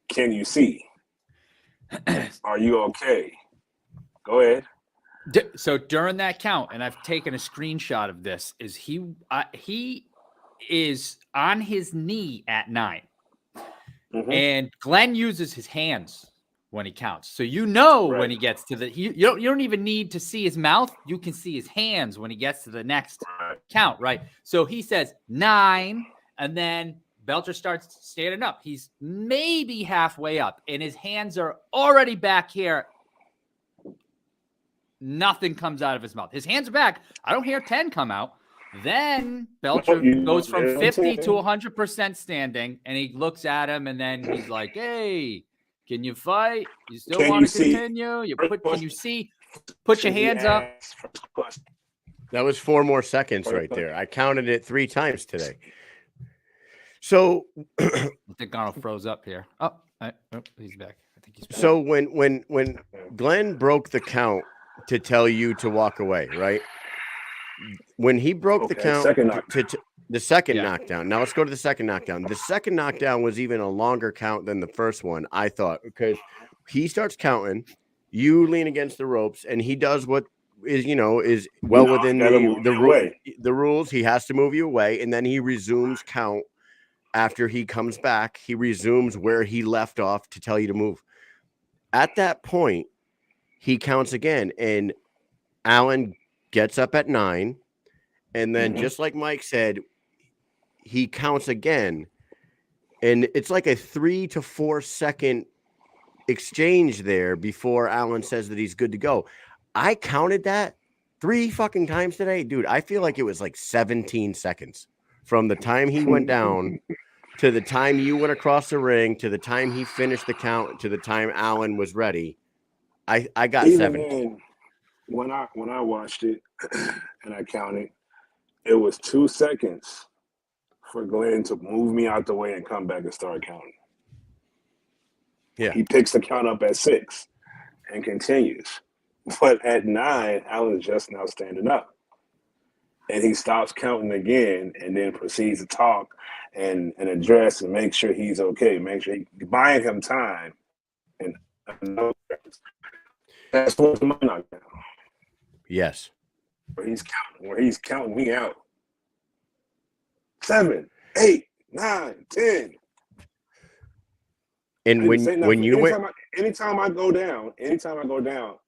Speaker 5: Can you see? Are you okay? Go ahead.
Speaker 2: So during that count, and I've taken a screenshot of this, is he is on his knee at 9. Mm-hmm. And Glenn uses his hands when he counts. So when he gets to you don't even need to see his mouth. You can see his hands when he gets to the next count, right? So he says 9, and then Belcher starts standing up. He's maybe halfway up, and his hands are already back here. Nothing comes out of his mouth. His hands are back. I don't hear 10 come out. Then Belcher goes from 50 to 100% standing, and he looks at him, and then he's like, hey, can you fight? You still want to continue? Can you see? Put your hands up.
Speaker 1: That was 4 more seconds right there. I counted it 3 times today. So
Speaker 2: I think Arnold froze up here. Oh, he's back. I think he's back.
Speaker 1: So when Glenn broke the count to tell you to walk away, right? When he broke the count to the second knockdown. Now let's go to the second knockdown. The second knockdown was even a longer count than the first one, I thought, because he starts counting, you lean against the ropes, and he does what is within the rules. He has to move you away, and then he resumes count. After he comes back, he resumes where he left off to tell you to move. At that point, he counts again, and Alan gets up at 9, and then just like Mike said, he counts again, and it's like a 3 to 4 second exchange there before Alan says that he's good to go. I counted that 3 fucking times today, dude. I feel like it was like 17 seconds from the time he went down to the time you went across the ring to the time he finished the count to the time Alan was ready. I got
Speaker 5: Even
Speaker 1: 7.
Speaker 5: then, when I watched it and I counted, it was 2 seconds for Glenn to move me out the way and come back and start counting.
Speaker 1: Yeah.
Speaker 5: He picks the count up at 6 and continues. But at 9, Alan's just now standing up. And he stops counting again and then proceeds to talk and address and make sure he's okay. Make sure he's buying him time. And that's towards my knockdown.
Speaker 1: Yes.
Speaker 5: Where he's counting me out. 7, 8, 9, 10.
Speaker 1: And when you went,
Speaker 5: anytime I go down,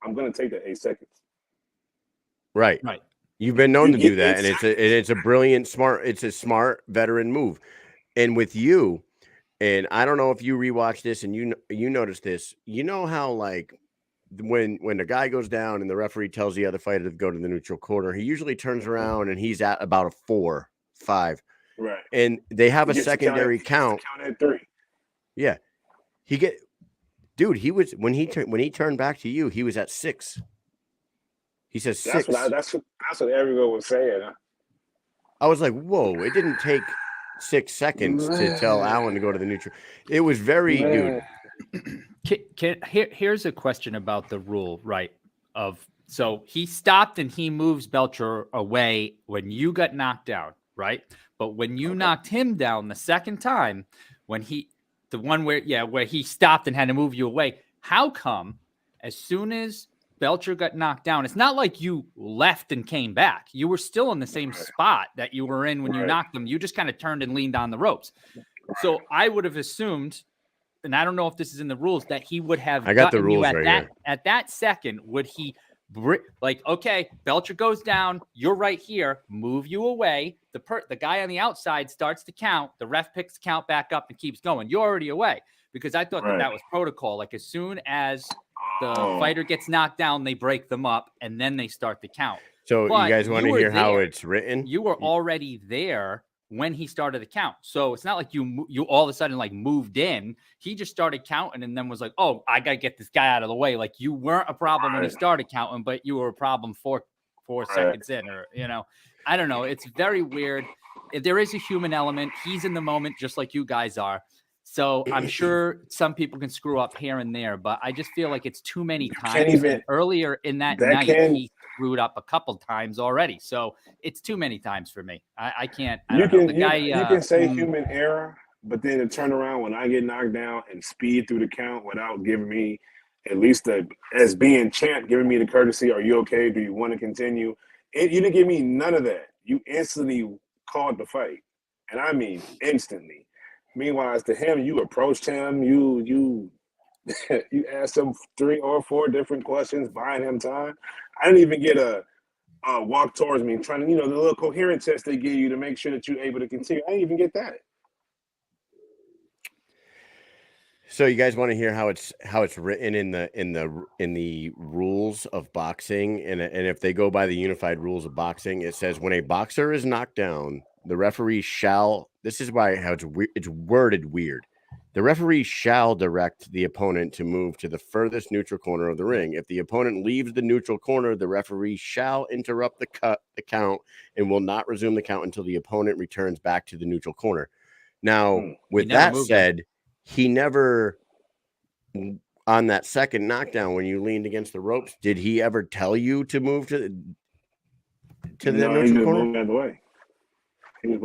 Speaker 5: I'm gonna take that 8 seconds.
Speaker 1: right. You've been known to do that, and it's a brilliant, it's a smart veteran move. And with you, and I don't know if you rewatch this and you notice this, you know how like when the guy goes down and the referee tells the other fighter to go to the neutral corner, he usually turns around and he's at about a 4, 5.
Speaker 5: Right.
Speaker 1: And they have a secondary count.
Speaker 5: Count at 3.
Speaker 1: Yeah. He was when he turned back to you, he was at 6. He says 6.
Speaker 5: That's what everyone was saying.
Speaker 1: I was like, whoa, it didn't take 6 seconds to tell Alan to go to the neutral. It was very, dude.
Speaker 2: Here's a question about the rule, right? So he stopped and he moves Belcher away when you got knocked down, right? But when you knocked him down the second time, where he stopped and had to move you away, how come as soon as Belcher got knocked down, it's not like you left and came back. You were still in the same spot that you were in when you knocked him. You just kind of turned and leaned on the ropes. So I would have assumed, and I don't know if this is in the rules, that he would have
Speaker 1: I got the
Speaker 2: gotten
Speaker 1: rules
Speaker 2: you at
Speaker 1: right
Speaker 2: that
Speaker 1: here.
Speaker 2: at that second. Would he okay, Belcher goes down, you're right here, move you away. The guy on the outside starts to count. The ref picks the count back up and keeps going. You're already away, because I thought that was protocol. Like as soon as the fighter gets knocked down, they break them up and then they start the count.
Speaker 1: So
Speaker 2: But
Speaker 1: you guys want to hear how it's written?
Speaker 2: You were already there when he started the count. So it's not like you all of a sudden like moved in. He just started counting and then was like, oh, I got to get this guy out of the way. Like you weren't a problem when he started counting, but you were a problem 4 seconds in, or, I don't know. It's very weird. There is a human element. He's in the moment just like you guys are. So I'm sure some people can screw up here and there, but I just feel like it's too many times. Earlier in that night, he screwed up a couple times already. So it's too many times for me. I can't. You
Speaker 5: can say human error, but then to turn around when I get knocked down and speed through the count without giving me at least as being champ, giving me the courtesy, are you okay? Do you want to continue? You didn't give me none of that. You instantly called the fight. And I mean instantly. Meanwhile, to him, you approached him, you asked him 3 or 4 different questions, buying him time. I didn't even get a walk towards me, trying to, the little coherent test they give you to make sure that you're able to continue. I didn't even get that.
Speaker 1: So you guys want to hear how it's written in the rules of boxing, and if they go by the unified rules of boxing, it says when a boxer is knocked down, the referee shall. This is why how it's worded weird. The referee shall direct the opponent to move to the furthest neutral corner of the ring. If the opponent leaves the neutral corner, the referee shall interrupt the count and will not resume the count until the opponent returns back to the neutral corner. Now, with that said, he never, on that second knockdown when you leaned against the ropes, did he ever tell you to move to the neutral corner?
Speaker 5: Moved out of the way. He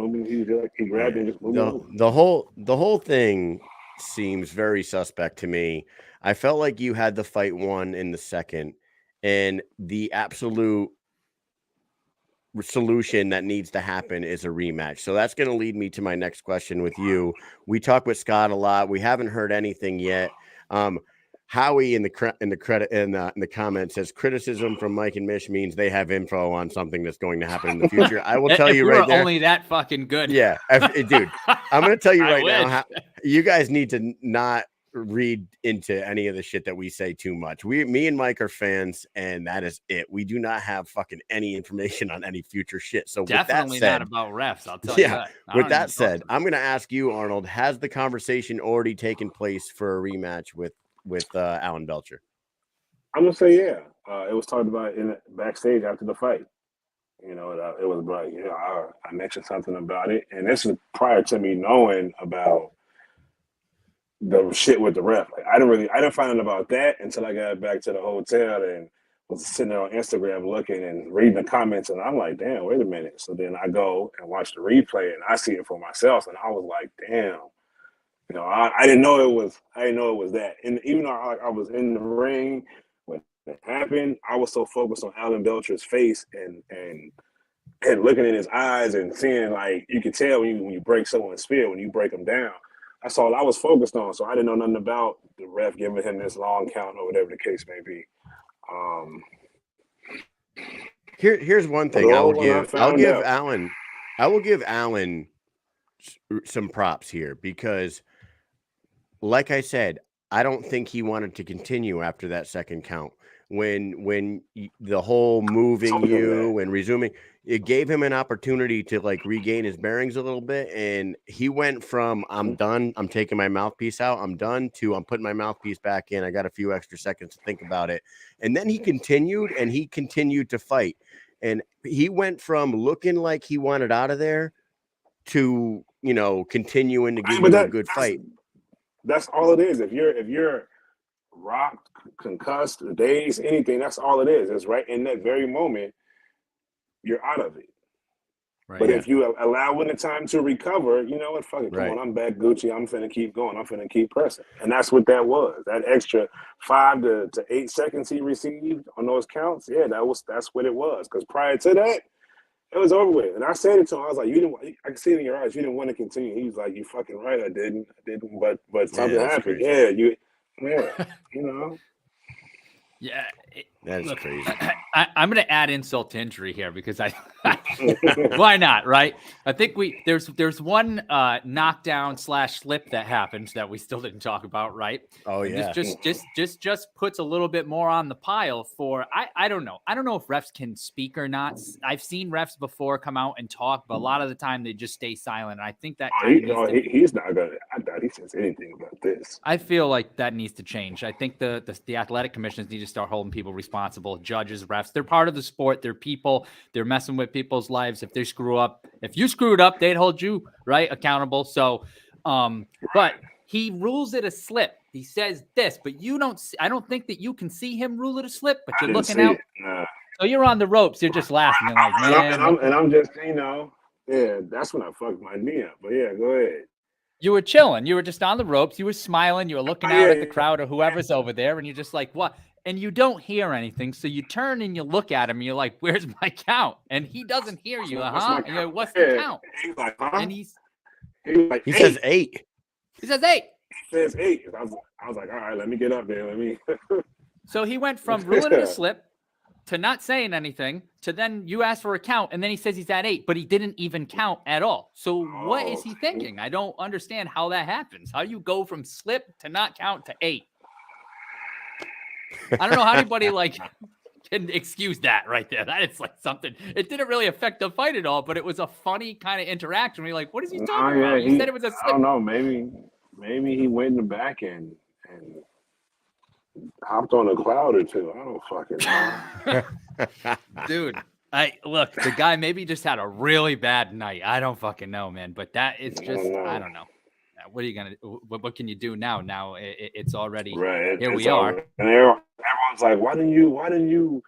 Speaker 5: grabbed it and just moved.
Speaker 1: The whole thing seems very suspect to me. I felt like you had the fight won in the second, and the absolute solution that needs to happen is a rematch. So that's going to lead me to my next question with you. We talk with Scott a lot. We haven't heard anything yet. Howie in the comments says criticism from Mike and Mish means they have info on something that's going to happen in the future. I will tell you right there.
Speaker 2: Only that fucking good.
Speaker 1: Yeah, dude. I'm going to tell you right now. You guys need to not read into any of the shit that we say too much. Me and Mike are fans, and that is it. We do not have fucking any information on any future shit. So
Speaker 2: definitely
Speaker 1: with that said,
Speaker 2: not about refs. I'll tell you that.
Speaker 1: With that said, I'm going to ask you, Arnold, has the conversation already taken place for a rematch with Alan Belcher?
Speaker 5: I'm gonna say yeah. It was talked about in backstage after the fight. You know, it was about, you know, I mentioned something about it, and this is prior to me knowing about the shit with the ref. Like, I didn't find out about that until I got back to the hotel and was sitting there on Instagram looking and reading the comments, and I'm like, damn, wait a minute. So then I go and watch the replay, and I see it for myself, and I was like, damn. You know, I didn't know it was that. And even though I was in the ring when it happened, I was so focused on Alan Belcher's face and looking in his eyes and seeing, like, you can tell when you break someone's spirit, when you break them down. That's all I was focused on. So I didn't know nothing about the ref giving him this long count or whatever the case may be.
Speaker 1: Here's one thing I will give Alan some props here, because like I said, I don't think he wanted to continue after that second count. When the whole moving you and resuming, it gave him an opportunity to like regain his bearings a little bit. And he went from I'm done, I'm taking my mouthpiece out, I'm done, to I'm putting my mouthpiece back in. I got a few extra seconds to think about it. And then he continued to fight. And he went from looking like he wanted out of there to, you know, continuing to give you a good fight.
Speaker 5: That's all it is. If you're rocked, concussed, dazed, anything, that's all it is. It's right in that very moment, you're out of it. Right, but if you allow the time to recover, you know what, fuck it, come on, I'm back Gucci, I'm finna keep going, I'm finna keep pressing. And that's what that was. That extra 5 to 8 seconds he received on those counts, that's what it was. Because prior to that, it was over with. And I said it to him, I was like, I can see it in your eyes, you didn't want to continue. He was like, you fucking right, I didn't, but something happened.
Speaker 1: Crazy.
Speaker 5: You know.
Speaker 2: Yeah,
Speaker 1: that's crazy.
Speaker 2: I'm going to add insult to injury here because why not, right? I think there's one knockdown / slip that happened that we still didn't talk about, right?
Speaker 1: Oh yeah,
Speaker 2: just puts a little bit more on the pile for I don't know if refs can speak or not. I've seen refs before come out and talk, but a lot of the time they just stay silent. And I think that
Speaker 5: he's not gonna. I doubt he says anything about this.
Speaker 2: I feel like that needs to change. I think the athletic commissions need to start holding people responsible. Judges, refs, they're part of the sport. They're people. They're messing with people's lives. If they screw up, if you screwed up, they'd hold you accountable. So, but he rules it a slip. He says this, but you don't. I don't think that you can see him rule it a slip. But you're looking out. So you're on the ropes. You're just laughing. You're like, man.
Speaker 5: And I'm just, that's when I fucked my knee up. But yeah, go ahead.
Speaker 2: You were chilling. You were just on the ropes. You were smiling. You were looking out at the crowd or whoever's over there, and you're just like, what? And you don't hear anything. So you turn and you look at him and you're like, where's my count? And he doesn't hear you. And you're like, what's the count?
Speaker 5: He's like, huh?
Speaker 2: And
Speaker 1: he says 8.
Speaker 2: He says 8.
Speaker 5: He says 8. I was like, all right, let me get up there.
Speaker 2: So he went from ruling it a slip to not saying anything to then you ask for a count. And then he says he's at 8, but he didn't even count at all. So what is he thinking? I don't understand how that happens. How do you go from slip to not count to 8? I don't know how anybody can excuse that right there. That is like something. It didn't really affect the fight at all, but it was a funny kind of interaction. We're like, what is he talking about? He said it was a slip.
Speaker 5: I don't know. Maybe he went in the back and hopped on a cloud or two. I don't fucking know.
Speaker 2: Dude, look, the guy maybe just had a really bad night. I don't fucking know, man. But that is just, I don't know. What are you gonna? What can you do now? Now it's already
Speaker 5: right.
Speaker 2: Here we are,
Speaker 5: and everyone's like, "Why didn't you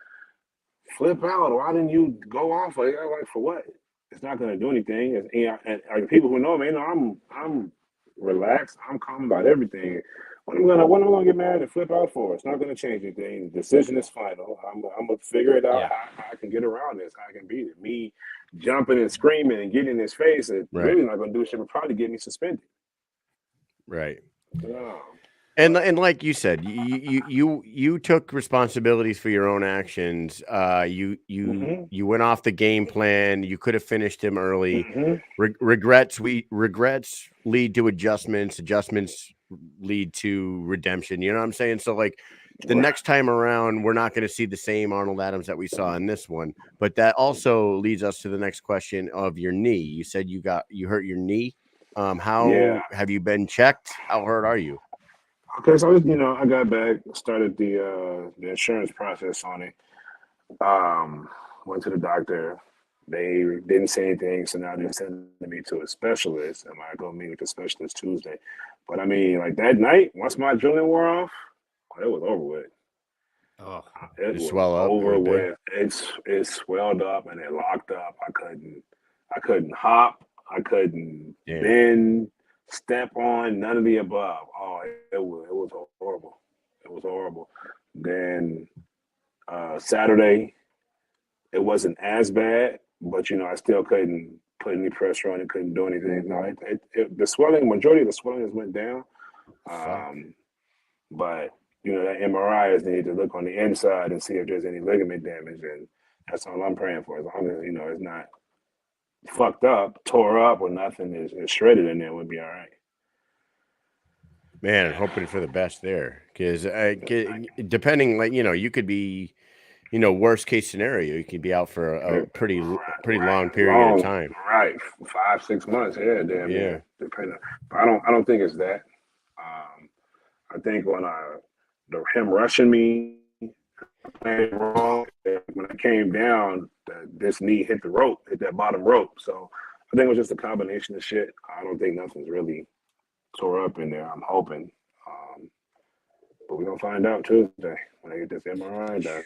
Speaker 5: flip out? Why didn't you go off? Like for what? It's not gonna do anything." And people who know me, I'm relaxed. I'm calm about everything. What am I gonna get mad and flip out for? It's not gonna change anything. The decision is final. I'm gonna figure it out. How I can get around this. How I can beat it. Me jumping and screaming and getting in his face. It's really not gonna do shit. But probably get me suspended.
Speaker 1: Right.
Speaker 5: Yeah.
Speaker 1: And like you said, you took responsibilities for your own actions. You went off the game plan. You could have finished him early. Regrets lead to adjustments. Adjustments lead to redemption. You know what I'm saying? So like the next time around, we're not going to see the same Arnold Adams that we saw in this one. But that also leads us to the next question of your knee. You said you hurt your knee. How have you been checked? How hurt are you?
Speaker 5: Okay, so I got back, started the insurance process on it. Went to the doctor. They didn't say anything, so now they're sending me to a specialist. And I go meet with the specialist Tuesday. But I mean, like that night, once my adrenaline wore off, it was over with.
Speaker 2: Oh,
Speaker 5: it was
Speaker 1: swell up
Speaker 5: over with. It swelled up and it locked up. I couldn't hop. I couldn't bend, step on, none of the above. Oh, it was horrible. It was horrible. Then Saturday, it wasn't as bad, but I still couldn't put any pressure on it, couldn't do anything. No, the swelling, majority of the swelling has went down. But that MRI is needed to look on the inside and see if there's any ligament damage, and that's all I'm praying for. As long as it's not fucked up, tore up, or nothing is shredded in there, would be all right.
Speaker 1: Man, hoping for the best there, because depending, like you could be, worst case scenario, you could be out for a pretty long period of time.
Speaker 5: Right, 5-6 months. Yeah, damn. Yeah, depending. But I don't think it's that. I think when him rushing me, playing wrong, when I came down, this knee hit that bottom rope. So I think it was just a combination of shit. I don't think nothing's really tore up in there. I'm hoping. But we're going to find out Tuesday when I get this MRI done.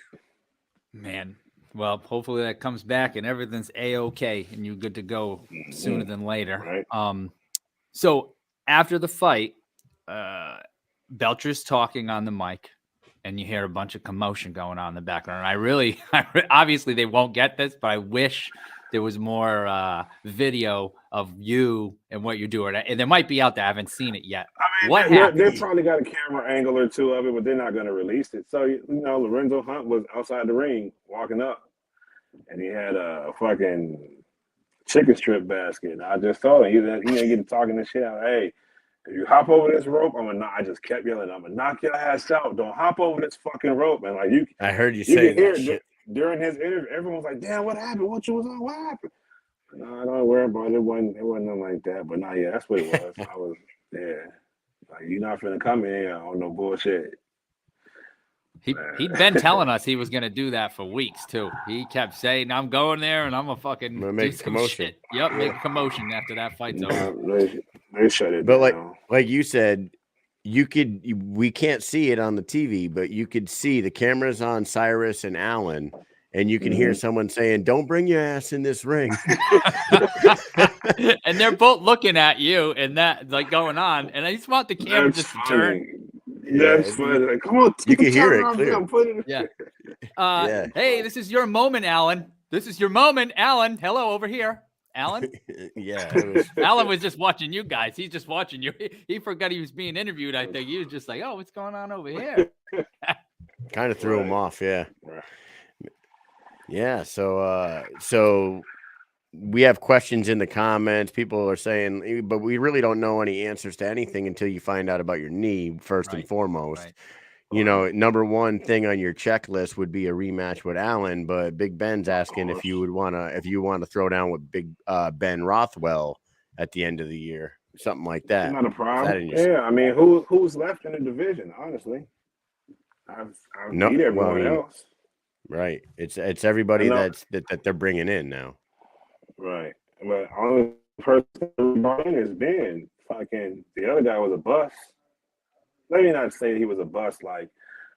Speaker 2: Man. Well, hopefully that comes back and everything's A-okay and you're good to go sooner than later.
Speaker 5: Right.
Speaker 2: So after the fight, Belcher's talking on the mic and you hear a bunch of commotion going on in the background. Obviously they won't get this, but I wish there was more video of you and what you're doing. And there might be out there. I haven't seen it yet.
Speaker 5: I mean,
Speaker 2: what happened?
Speaker 5: They probably got a camera angle or two of it, but they're not going to release it. So, Lorenzo Hunt was outside the ring walking up, and he had a fucking chicken strip basket. I just told him, he didn't get to talking this shit out. Hey, if you hop over this rope, I just kept yelling, I'm going to knock your ass out. Don't hop over this fucking rope. And
Speaker 1: I heard you say that shit.
Speaker 5: During his interview, everyone was like, damn, what happened? What you was on? What happened? No, I don't worry about it. It wasn't nothing like that. But that's what it was. I was, you're not finna come in here on no bullshit.
Speaker 2: He'd been telling us he was going to do that for weeks, too. He kept saying, I'm going there and I'm going to fucking
Speaker 1: make a commotion.
Speaker 2: Shit. Yep, make a commotion after that fight's over.
Speaker 5: They shut it
Speaker 1: down.
Speaker 5: But
Speaker 1: like you said, we can't see it on the TV, but you could see the cameras on Cyrus and Alan, and you can hear someone saying, don't bring your ass in this ring.
Speaker 2: And they're both looking at you and that going on. And I just want the camera to turn.
Speaker 5: That's funny. Like, come on,
Speaker 1: you can hear it clear.
Speaker 2: Yeah. Hey, this is your moment, Alan. This is your moment, Alan. Hello, over here. Alan? Alan was just watching you guys. He's just watching you. He forgot he was being interviewed, I think. He was just like, oh, what's going on over here?
Speaker 1: Kind of threw him off, yeah. Yeah, so we have questions in the comments. People are saying, but we really don't know any answers to anything until you find out about your knee first and foremost. Right. Number one thing on your checklist would be a rematch with Alan, but Big Ben's asking if you want to throw down with Big Ben Rothwell at the end of the year, something like that.
Speaker 5: Not a problem. Yeah, I mean, who's left in the division? Honestly, I've beat everyone else.
Speaker 1: Right. It's everybody that they're bringing in now.
Speaker 5: Right. But only person brought in is Ben. Fucking the other guy was a bust. Let me not say he was a bust like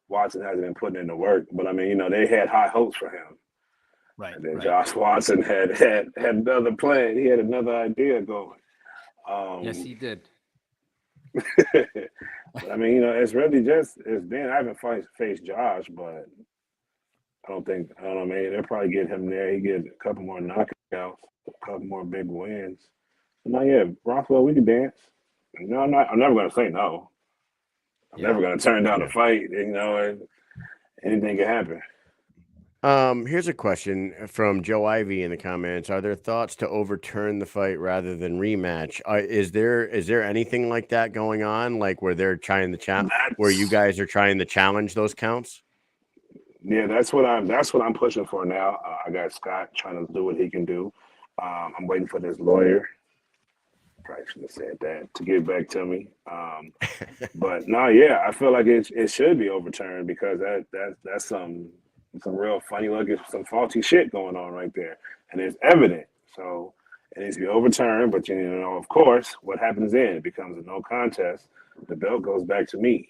Speaker 5: Watson hasn't been putting in the work, but I mean, they had high hopes for him.
Speaker 2: Right.
Speaker 5: And then Josh Watson had another plan. He had another idea going.
Speaker 2: Yes, he did.
Speaker 5: But I mean, it's really it's Ben. I haven't faced Josh, but I don't know, man. They'll probably get him there. He get a couple more knockouts, a couple more big wins. So Rothwell, we can dance. No, I'm never gonna say no. I'm never gonna turn down a fight. And anything can happen.
Speaker 1: Here's a question from Joe Ivy in the comments. Are there thoughts to overturn the fight rather than rematch? Is there anything like that going on, like where they're trying to where you guys are trying to challenge those counts?
Speaker 5: Yeah, that's what I'm pushing for now. I got Scott trying to do what he can do. I'm waiting for this lawyer. Probably should have said that to get back to me. But no, yeah, I feel like it should be overturned because that's some real funny looking, some faulty shit going on right there, and it's evident. So it needs to be overturned. But of course, what happens then? It becomes a no contest. The belt goes back to me.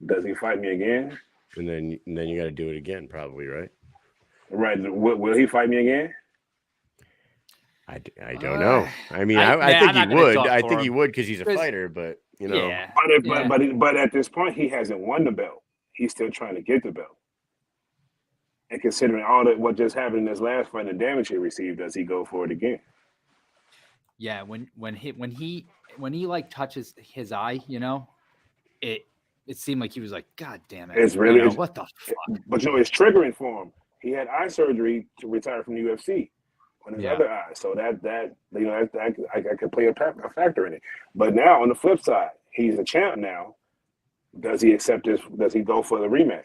Speaker 5: Does he fight me again?
Speaker 1: And then you got to do it again, probably, right?
Speaker 5: Right. Will he fight me again?
Speaker 1: I don't know. I mean, I think he would. I think he would because he's a fighter. But
Speaker 2: Yeah.
Speaker 5: But at this point, he hasn't won the belt. He's still trying to get the belt. And considering all what just happened in this last fight and the damage he received, does he go for it again?
Speaker 2: Yeah. When he like touches his eye, it seemed like he was like, God damn it.
Speaker 5: It's really
Speaker 2: what the fuck?
Speaker 5: But it's triggering for him. He had eye surgery to retire from the UFC on his other eye. So that I could play a factor in it. But now on the flip side, he's a champ now. Does he accept this? Does he go for the rematch?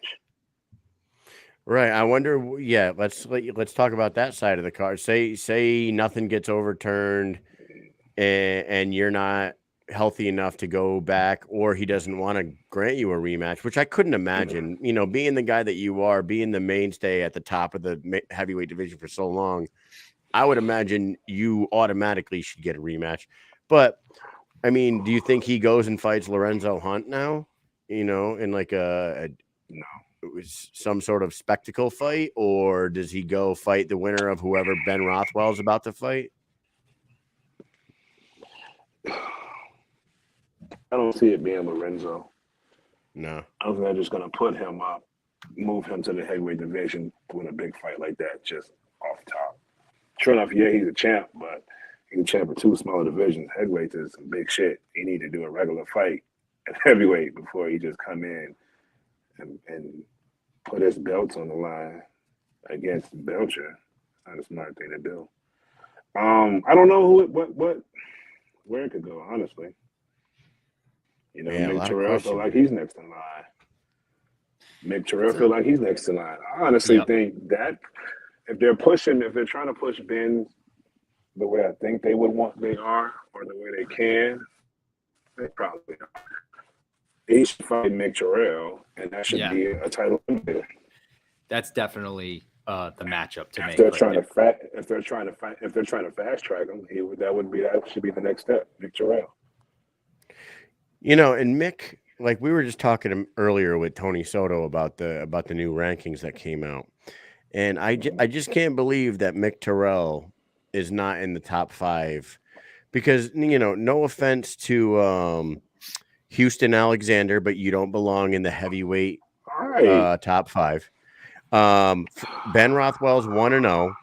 Speaker 1: Right. I wonder. Yeah. Let's talk about that side of the card. Say nothing gets overturned, and you're not healthy enough to go back, or he doesn't want to grant you a rematch, which I couldn't imagine. Being the guy that you are, being the mainstay at the top of the heavyweight division for so long, I would imagine you automatically should get a rematch. But I mean, do you think he goes and fights Lorenzo Hunt now? In like some sort of spectacle fight, or does he go fight the winner of whoever Ben Rothwell's about to fight?
Speaker 5: I don't see it being Lorenzo.
Speaker 1: No.
Speaker 5: I don't think they're just going to put him up, move him to the heavyweight division, win a big fight like that just off top. Sure enough, yeah, he's a champ, but he's a champ in 2 smaller divisions. Heavyweight is some big shit. He need to do a regular fight at heavyweight before he just come in and put his belts on the line against Belcher. Not a smart thing to do. I don't know where it could go, honestly. Mick Terrell feel like he's next in line. Mick Terrell feel like he's next in line. I honestly think that if they're trying to push Ben the way I think they are, or the way they can, they probably are. He should fight Mick Terrell, and that should be a title contender.
Speaker 2: That's definitely the matchup to make.
Speaker 5: If they're trying to fast track him, that should be the next step. Mick Terrell.
Speaker 1: And Mick, like we were just talking earlier with Tony Soto about the new rankings that came out, and I just can't believe that Mick Terrell is not in the top 5, because no offense to Houston Alexander, but you don't belong in the heavyweight top 5. Ben Rothwell's 1-0.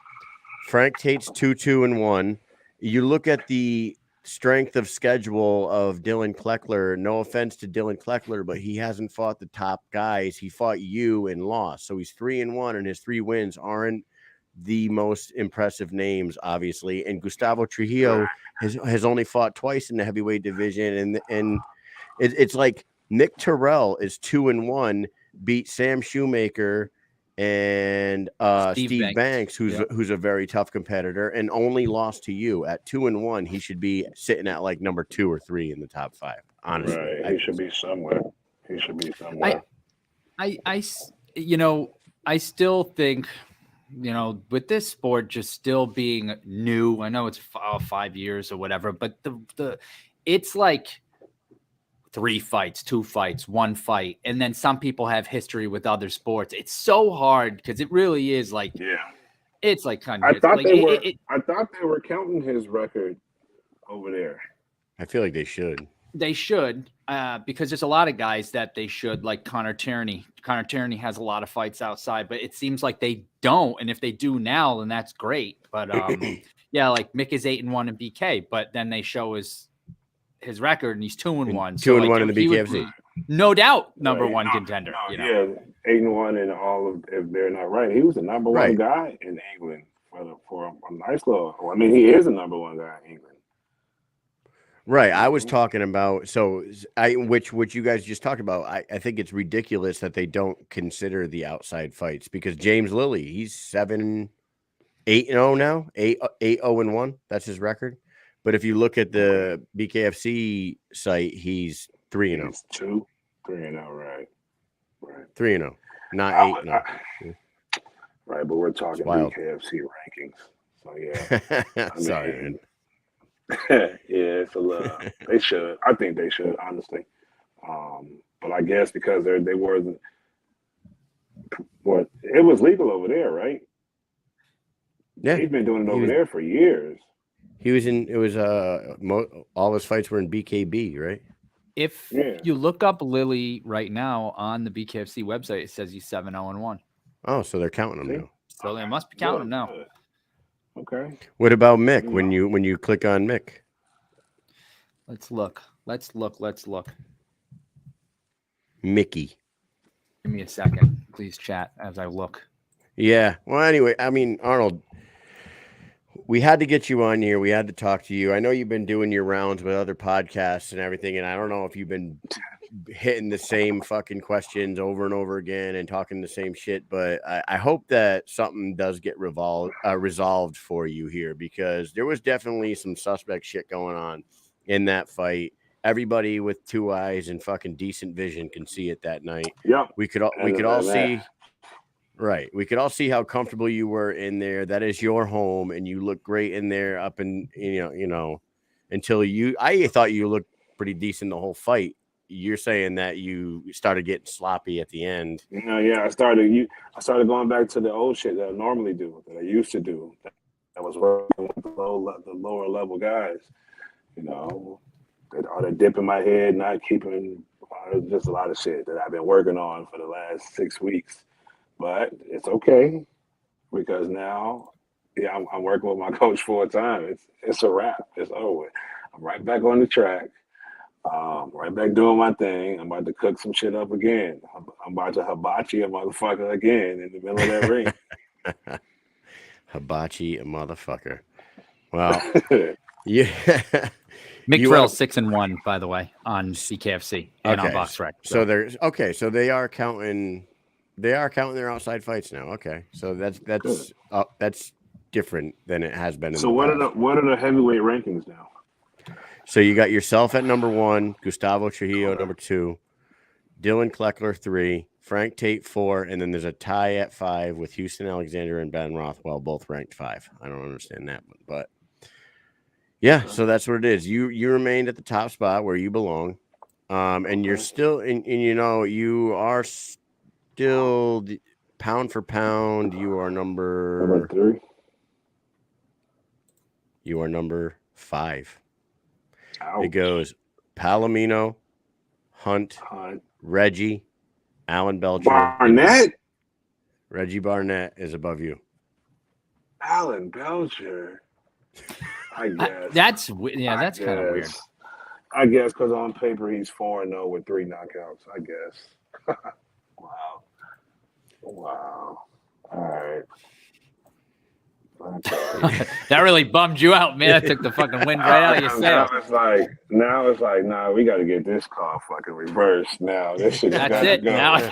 Speaker 1: Frank Tate's 2-2-1. You look at the strength of schedule of Dylan Kleckler. No offense to Dylan Kleckler, but he hasn't fought the top guys. He fought you and lost. So he's 3-1, and his 3 wins aren't the most impressive names, obviously. And Gustavo Trujillo has only fought twice in the heavyweight division. And it's like Nick Terrell is 2-1, beat Sam Shoemaker and Steve Banks, who's a very tough competitor, and only lost to you. At 2-1. He should be sitting at like number 2 or 3 in the top 5. Honestly,
Speaker 5: right. He should be somewhere.
Speaker 2: I still think, with this sport just still being new, I know it's 5 years or whatever, but it's like 3 fights, 2 fights, 1 fight. And then some people have history with other sports. It's so hard because it really is like, it's like kind of.
Speaker 5: I thought they were counting his record over there.
Speaker 1: I feel like they should.
Speaker 2: They should, because there's a lot of guys that they should, like Connor Tierney. Connor Tierney has a lot of fights outside, but it seems like they don't. And if they do now, then that's great. But like Mick is 8-1 in BK, but then they show his record and he's 2-1.
Speaker 1: 2-1 in the BKFC.
Speaker 2: No doubt, number 1 contender.
Speaker 5: 8-1 in all of, if they're not right. He was the number one
Speaker 1: Right.
Speaker 5: guy in England for a nice little. Well, I mean, he is the number one guy in England.
Speaker 1: Right. I was talking about which you guys just talked about. I think it's ridiculous that they don't consider the outside fights because James Lilly, he's 7-8-0 now, 8-0-1. That's his record. But if you look at the BKFC site, he's 3-0.
Speaker 5: He's 3-0, right.
Speaker 1: 3-0, not 8-0.
Speaker 5: Right, but we're talking BKFC rankings. So yeah.
Speaker 1: Sorry, man.
Speaker 5: Yeah, it's a little. They should. I think they should, honestly. But I guess because they wasn't. What it was legal over there, right?
Speaker 1: Yeah,
Speaker 5: he's been doing it over there for years.
Speaker 1: He was in. It was all his fights were in BKB, right?
Speaker 2: If you look up Lilly right now on the BKFC website, it says he's 7-0-1.
Speaker 1: Oh, so they're counting him now.
Speaker 2: So they must be counting him now.
Speaker 5: Okay.
Speaker 1: What about Mick? When you click on Mick,
Speaker 2: let's look.
Speaker 1: Mickey.
Speaker 2: Give me a second, please, chat as I look.
Speaker 1: Yeah. Well, anyway, I mean, Arnold, we had to get you on here. We had to talk to you. I know you've been doing your rounds with other podcasts and everything, and I don't know if you've been hitting the same fucking questions over and over again and talking the same shit, but I hope that something does get resolved for you here, because there was definitely some suspect shit going on in that fight. Everybody with 2 eyes and fucking decent vision can see it that night.
Speaker 5: Yeah,
Speaker 1: we could all see. Right. We could all see how comfortable you were in there. That is your home, and you look great in there up in, you know, until I thought you looked pretty decent the whole fight. You're saying that you started getting sloppy at the end.
Speaker 5: Yeah, I started going back to the old shit that I normally do, that I used to do. That was working with the lower level guys. All that dip in my head, not keeping, just a lot of shit that I've been working on for the last 6 weeks. But it's okay, because now, I'm working with my coach full time. It's a wrap. It's over. I'm right back on the track. Right back doing my thing. I'm about to cook some shit up again. I'm about to hibachi a motherfucker again in the middle of that ring.
Speaker 1: Hibachi a motherfucker. Well, yeah.
Speaker 2: Mick Drill's 6-1, by the way, on BKFC and on Box Rec.
Speaker 1: So there's so they are counting. They are counting their outside fights now. Okay, so that's different than it has been.
Speaker 5: So what are the heavyweight rankings now?
Speaker 1: So you got yourself at number 1, Gustavo Trujillo number 2, Dylan Kleckler 3, Frank Tate 4, and then there's a tie at 5 with Houston Alexander and Ben Rothwell, both ranked 5. I don't understand that one, but yeah. So that's what it is. You remained at the top spot where you belong, and you're still you are still pound for pound. You are number
Speaker 5: 3.
Speaker 1: You are number 5.
Speaker 5: Ouch.
Speaker 1: It goes Palomino, Hunt, Reggie, Alan Belcher.
Speaker 5: Barnett?
Speaker 1: Reggie Barnett is above you.
Speaker 5: Alan Belcher. I guess.
Speaker 2: That's kind of weird.
Speaker 5: I guess because on paper he's 4-0 with 3 knockouts, I guess. Wow. All right.
Speaker 2: That really bummed you out, man. That took the fucking wind right out of your sail.
Speaker 5: Now it's like, nah, we got to get this car fucking reversed now. This shit got to go.
Speaker 2: Now,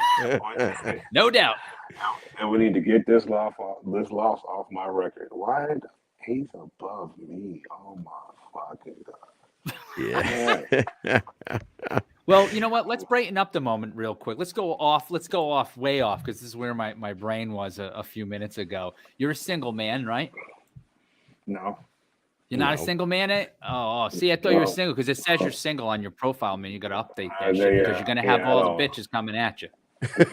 Speaker 2: no doubt.
Speaker 5: And we need to get this loss off my record. Why? He's above me. Oh my fucking God.
Speaker 1: Yeah.
Speaker 2: Well, you know what? Let's brighten up the moment real quick. Let's go way off, because this is where my brain was a few minutes ago. You're a single man, right?
Speaker 5: No.
Speaker 2: You're not a single man? Oh, see, I thought you were single, because it says you're single on your profile, man. You got to update that shit, because you're going to have all the bitches coming at you.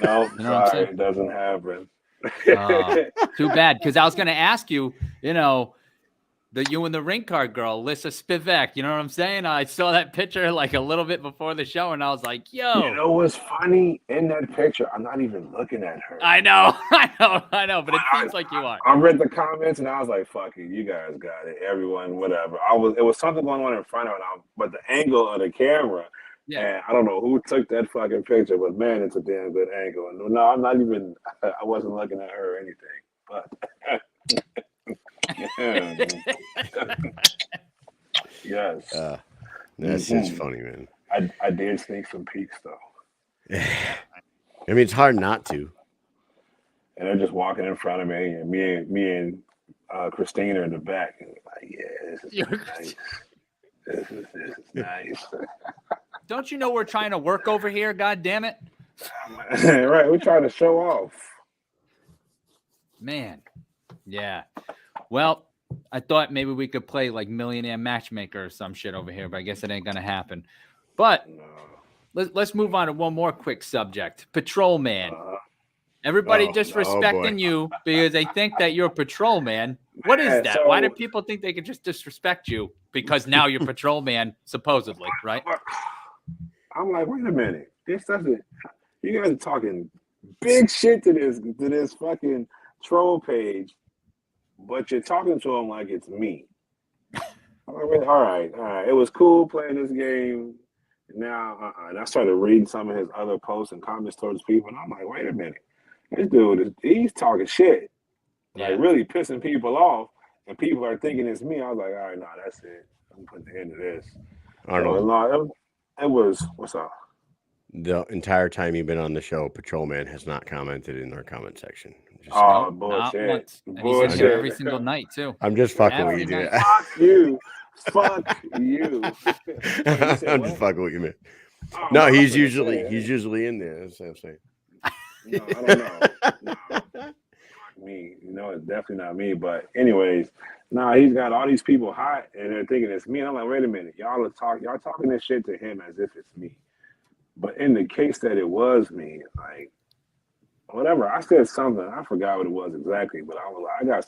Speaker 5: No, you know sorry, it doesn't happen.
Speaker 2: Too bad, because I was going to ask you, you and the ring card girl, Lissa Spivak, you know what I'm saying? I saw that picture like a little bit before the show, and I was like, yo.
Speaker 5: You know what's funny? In that picture, I'm not even looking at her.
Speaker 2: I know, but it seems like you are.
Speaker 5: I read the comments, and I was like, fuck it, you guys got it. Everyone, whatever. It was something going on in front of it, but the angle of the camera And I don't know who took that fucking picture, but man, it's a damn good angle. And no, I'm not even. I wasn't looking at her or anything, but yes,
Speaker 1: that's just funny, man.
Speaker 5: I did sneak some peeks though.
Speaker 1: I mean, it's hard not to.
Speaker 5: And they're just walking in front of me, and me and Christina in the back. And like, yeah, this is nice. This is nice.
Speaker 2: Don't you know we're trying to work over here? God damn it!
Speaker 5: Right, we're trying to show off.
Speaker 2: Man, yeah. Well, I thought maybe we could play like Millionaire Matchmaker or some shit over here, but I guess it ain't gonna happen. But let's move on to one more quick subject. Patrolman. Everybody disrespecting you because they think that you're a patrolman. What is that? Why do people think they can just disrespect you because now you're patrolman, supposedly, right?
Speaker 5: I'm like, wait a minute. This doesn't. You guys are talking big shit to this fucking troll page, but you're talking to them like it's me. I'm like, all right. It was cool playing this game. Now, and I started reading some of his other posts and comments towards people, and I'm like, wait a minute. This dude, he's talking shit, like really pissing people off, and people are thinking it's me. I was like, all right, that's it. I'm putting the end to this.
Speaker 1: Arnold,
Speaker 5: so, it was, what's up?
Speaker 1: The entire time you've been on the show, Patrolman has not commented in our comment section.
Speaker 5: Bullshit.
Speaker 2: He's in here every single night, too.
Speaker 1: I'm just fucking with you, dude.
Speaker 5: Fuck you.
Speaker 1: I'm just fucking with you, man. No, he's usually in there. That's what I'm saying.
Speaker 5: No, I don't know. No. Me, it's definitely not me. But anyways, he's got all these people hot, and they're thinking it's me. And I'm like, wait a minute, y'all talking this shit to him as if it's me. But in the case that it was me, like whatever, I said something. I forgot what it was exactly, but I was like, I got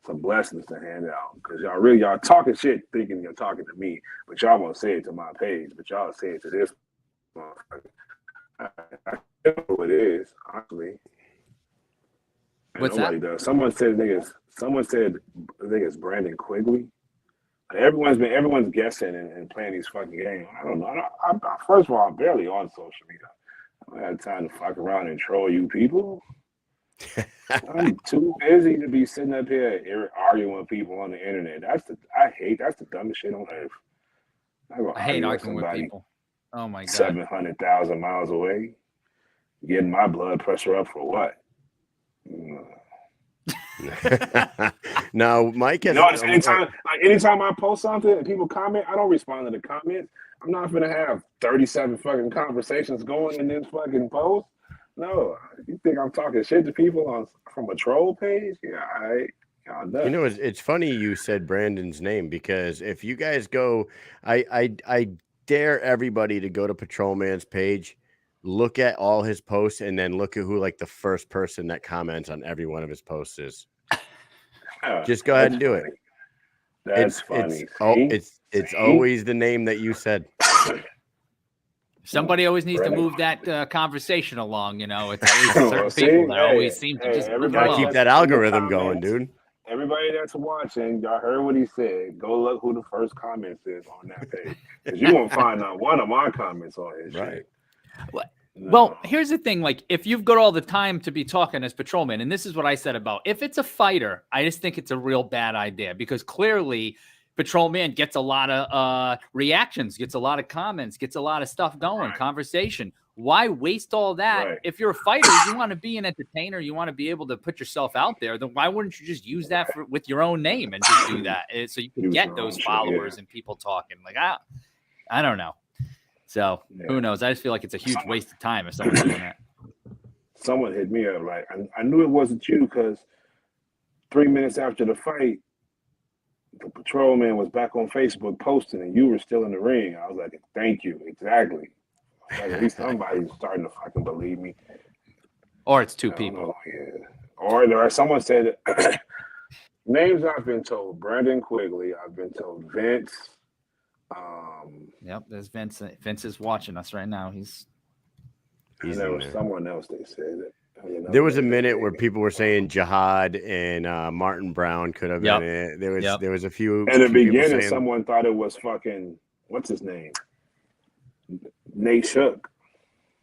Speaker 5: some blessings to hand out because y'all talking shit thinking you're talking to me, but y'all won't say it to my page, but y'all say it to this motherfucker. I don't know what it is, honestly.
Speaker 2: What's
Speaker 5: nobody
Speaker 2: that?
Speaker 5: Does. Someone said I think it's Brandon Quigley. Everyone's guessing and playing these fucking games. I don't know. First of all, I'm barely on social media. I don't have time to fuck around and troll you people. I'm too busy to be sitting up here arguing with people on the internet. That's the dumbest shit on earth.
Speaker 2: I hate arguing with people. Oh my god.
Speaker 5: 700,000 miles away. Getting my blood pressure up for what?
Speaker 1: No, Mike has
Speaker 5: anytime I post something and people comment, I don't respond to the comments. I'm not gonna have 37 fucking conversations going in this fucking post. No, you think I'm talking shit to people from a troll page? Yeah,
Speaker 1: it's funny you said Brandon's name because if you guys go, I dare everybody to go to Patrolman's page, look at all his posts, and then look at who like the first person that comments on every one of his posts is. Just go ahead and do it.
Speaker 5: That's funny.
Speaker 1: It's always the name that you said.
Speaker 2: Somebody always needs to move that conversation along. It's always certain people that always seem to just
Speaker 1: gotta keep that algorithm going, dude.
Speaker 5: Everybody that's watching, y'all heard what he said. Go look who the first comments is on that page, because you won't find not one of my comments on his shit.
Speaker 2: Well, here's the thing. Like, if you've got all the time to be talking as patrolman, and this is what I said about if it's a fighter, I just think it's a real bad idea because clearly patrolman gets a lot of reactions, gets a lot of comments, gets a lot of stuff going, conversation. Why waste all that? Right. If you're a fighter, you want to be an entertainer, you want to be able to put yourself out there, then why wouldn't you just use that with your own name and just do that so you can get those followers and people talking? Like, I don't know. So who knows? I just feel like it's a huge waste of time if someone's doing that.
Speaker 5: Someone hit me up. Like, I knew it wasn't you because 3 minutes after the fight, the patrolman was back on Facebook posting and you were still in the ring. I was like, thank you. Exactly. Like, at least somebody's starting to fucking believe me.
Speaker 2: Or it's two people.
Speaker 5: Or someone said, names I've been told, Brandon Quigley, I've been told Vince.
Speaker 2: Yep, there's Vince. Vince is watching us right now. He's
Speaker 5: there was someone else they said that.
Speaker 1: There was a minute where people were saying Jihad and Martin Brown could have been it. There was a few.
Speaker 5: In the beginning, someone thought it was fucking what's his name, Nate Shook.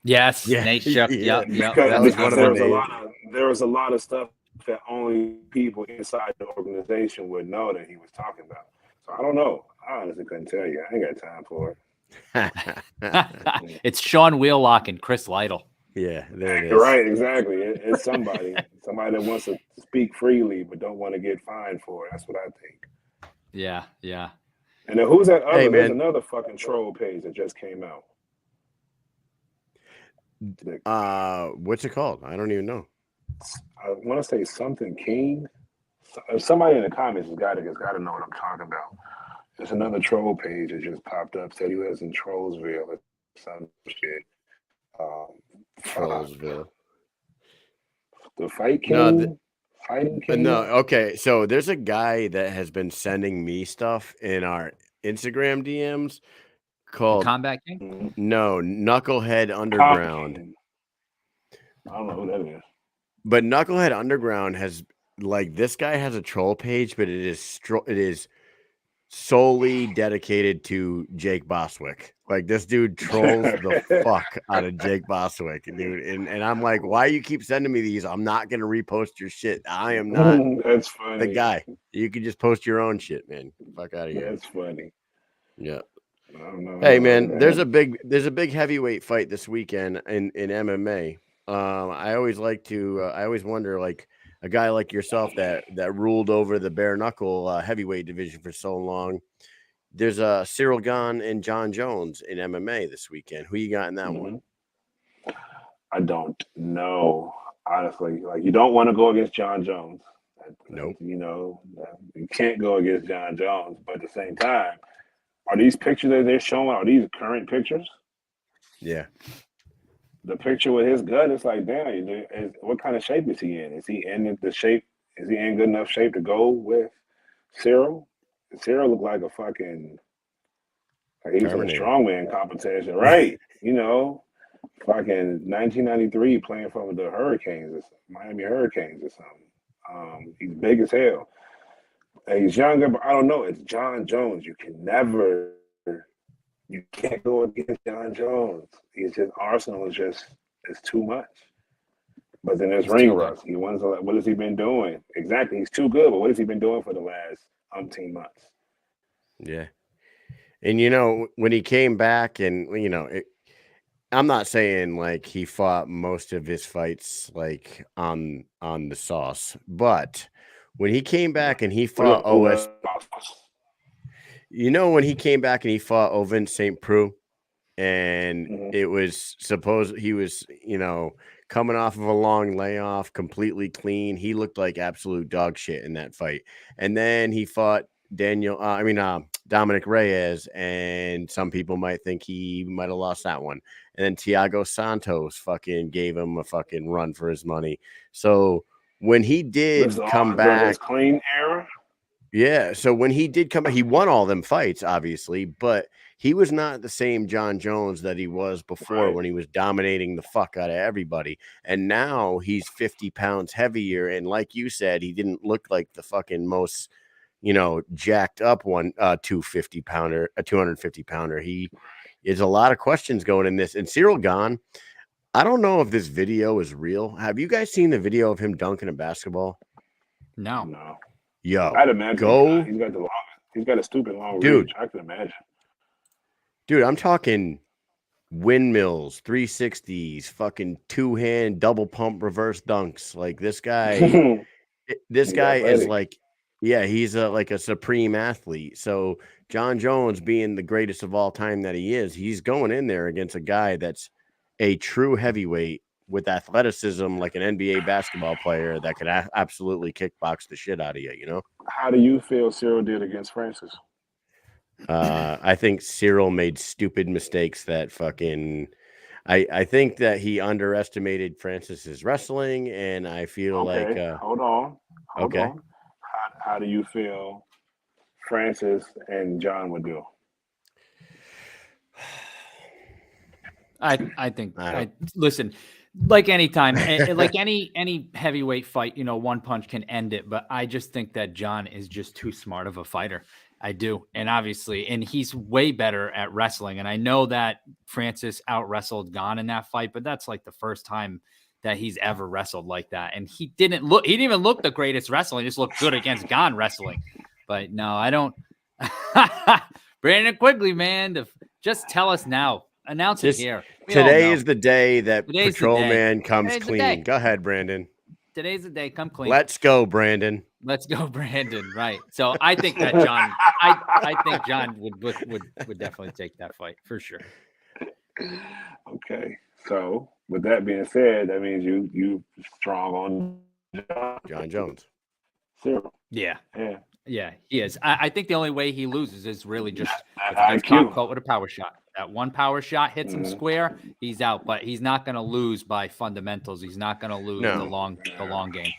Speaker 2: Yes,
Speaker 1: Yeah,
Speaker 2: Nate Shook.
Speaker 1: yeah.
Speaker 2: Yep, yep.
Speaker 5: Because,
Speaker 1: That was
Speaker 5: because
Speaker 1: one of
Speaker 5: there
Speaker 1: the
Speaker 5: was
Speaker 1: names.
Speaker 5: there was a lot of stuff that only people inside the organization would know that he was talking about. So I don't know. I honestly couldn't tell you. I ain't got time for it.
Speaker 2: It's Sean Wheelock and Chris Lytle.
Speaker 1: Yeah, there it is.
Speaker 5: Right, exactly. It's somebody that wants to speak freely but don't want to get fined for it. That's what I think.
Speaker 2: Yeah, yeah.
Speaker 5: And then who's that other?
Speaker 1: Hey,
Speaker 5: There's
Speaker 1: man.
Speaker 5: another fucking troll page that just came out.
Speaker 1: What's it called? I don't even know.
Speaker 5: I want to say something King. Somebody in the comments has got to know what I'm talking about. There's another troll page that just popped up. Said he lives in Trollsville or some shit.
Speaker 1: Trollsville.
Speaker 5: The Fight King.
Speaker 1: No,
Speaker 5: Fighting King.
Speaker 1: no. Okay, so there's a guy that has been sending me stuff in our Instagram DMs called
Speaker 2: Combat King?
Speaker 1: No, Knucklehead Underground.
Speaker 5: I don't know who that is.
Speaker 1: But Knucklehead Underground has this guy has a troll page, but it is solely dedicated to Jake Boswick. Like this dude trolls the fuck out of Jake Boswick, dude. And I'm like, why you keep sending me these? I'm not gonna repost your shit. I am not
Speaker 5: That's funny.
Speaker 1: the guy. You can just post your own shit, man. Fuck out of here.
Speaker 5: That's funny.
Speaker 1: Yeah.
Speaker 5: I don't know.
Speaker 1: Hey man, there's a big heavyweight fight this weekend in MMA. I always wonder, like a guy like yourself that ruled over the Bareknuckle heavyweight division for so long. There's Cyril Gane and John Jones in MMA this weekend. Who you got in that one?
Speaker 5: I don't know, honestly. Like, you don't want to go against John Jones.
Speaker 1: Nope.
Speaker 5: You know, you can't go against John Jones. But at the same time, are these pictures that they're showing, are these current pictures?
Speaker 1: Yeah.
Speaker 5: The picture with his gun, it's like, damn, what kind of shape is he in? Is he in the shape? Is he in good enough shape to go with Cyril? Cyril looked like a fucking, like he was in a strongman competition, right? You know, fucking 1993 playing for the Hurricanes, Miami Hurricanes or something. He's big as hell. And he's younger, but I don't know. It's John Jones. You can't go against John Jones. Arsenal is it's too much. But then there's ring rust. He wants to, what has he been doing? Exactly. He's too good, but what has he been doing for the last 18 months?
Speaker 1: Yeah. And, you know, when he came back and, you know, I'm not saying like he fought most of his fights like on the sauce, but when he came back and he fought when he came back and he fought Ovin St. Preux, and it was supposed he was, you know, coming off of a long layoff, completely clean. He looked like absolute dog shit in that fight. And then he fought Dominic Reyes, and some people might think he might have lost that one. And then Thiago Santos fucking gave him a fucking run for his money. So when he did come back,
Speaker 5: clean era.
Speaker 1: Yeah. So when he did come back, he won all them fights, obviously, but he was not the same John Jones that he was before when he was dominating the fuck out of everybody. And now he's 50 pounds heavier. And like you said, he didn't look like the fucking most, you know, jacked up 250 pounder. He is a lot of questions going in this. And Cyril Gane, I don't know if this video is real. Have you guys seen the video of him dunking a basketball?
Speaker 5: No.
Speaker 1: Yo,
Speaker 5: I'd imagine
Speaker 1: go.
Speaker 5: He's got a stupid long reach. I can imagine.
Speaker 1: Dude, I'm talking windmills, 360s, fucking two-hand double pump reverse dunks. Like this guy, is like, yeah, he's like a supreme athlete. So John Jones, being the greatest of all time that he is, he's going in there against a guy that's a true heavyweight with athleticism, like an NBA basketball player that could absolutely kickbox the shit out of you, you know?
Speaker 5: How do you feel Cyril did against Francis?
Speaker 1: I think Cyril made stupid mistakes that fucking... I think that he underestimated Francis's wrestling, and I feel like...
Speaker 5: Hold on. How do you feel Francis and John would do?
Speaker 2: I think listen, like anytime, like any heavyweight fight, you know, one punch can end it. But I just think that John is just too smart of a fighter. I do. And obviously, and he's way better at wrestling. And I know that Francis out wrestled Gon in that fight, but that's like the first time that he's ever wrestled like that. And he didn't even look the greatest wrestling. He just looked good against Gon wrestling. But no, I don't. Brandon Quigley, man, just tell us now. Announce it here.
Speaker 1: Today is the day that Patrolman comes clean. Go ahead, Brandon.
Speaker 2: Today's the day. Come clean.
Speaker 1: Let's go, Brandon.
Speaker 2: Let's go, Brandon. Right. So I think that John, I think John would definitely take that fight for sure.
Speaker 5: Okay. So with that being said, that means you strong on
Speaker 1: John Jones.
Speaker 5: Zero.
Speaker 2: Yeah.
Speaker 5: Yeah.
Speaker 2: Yeah, he is. I think the only way he loses is really just
Speaker 5: IQ.
Speaker 2: top coat with a power shot. That one power shot hits him square, he's out. But he's not going to lose by fundamentals. He's not going to lose the long game.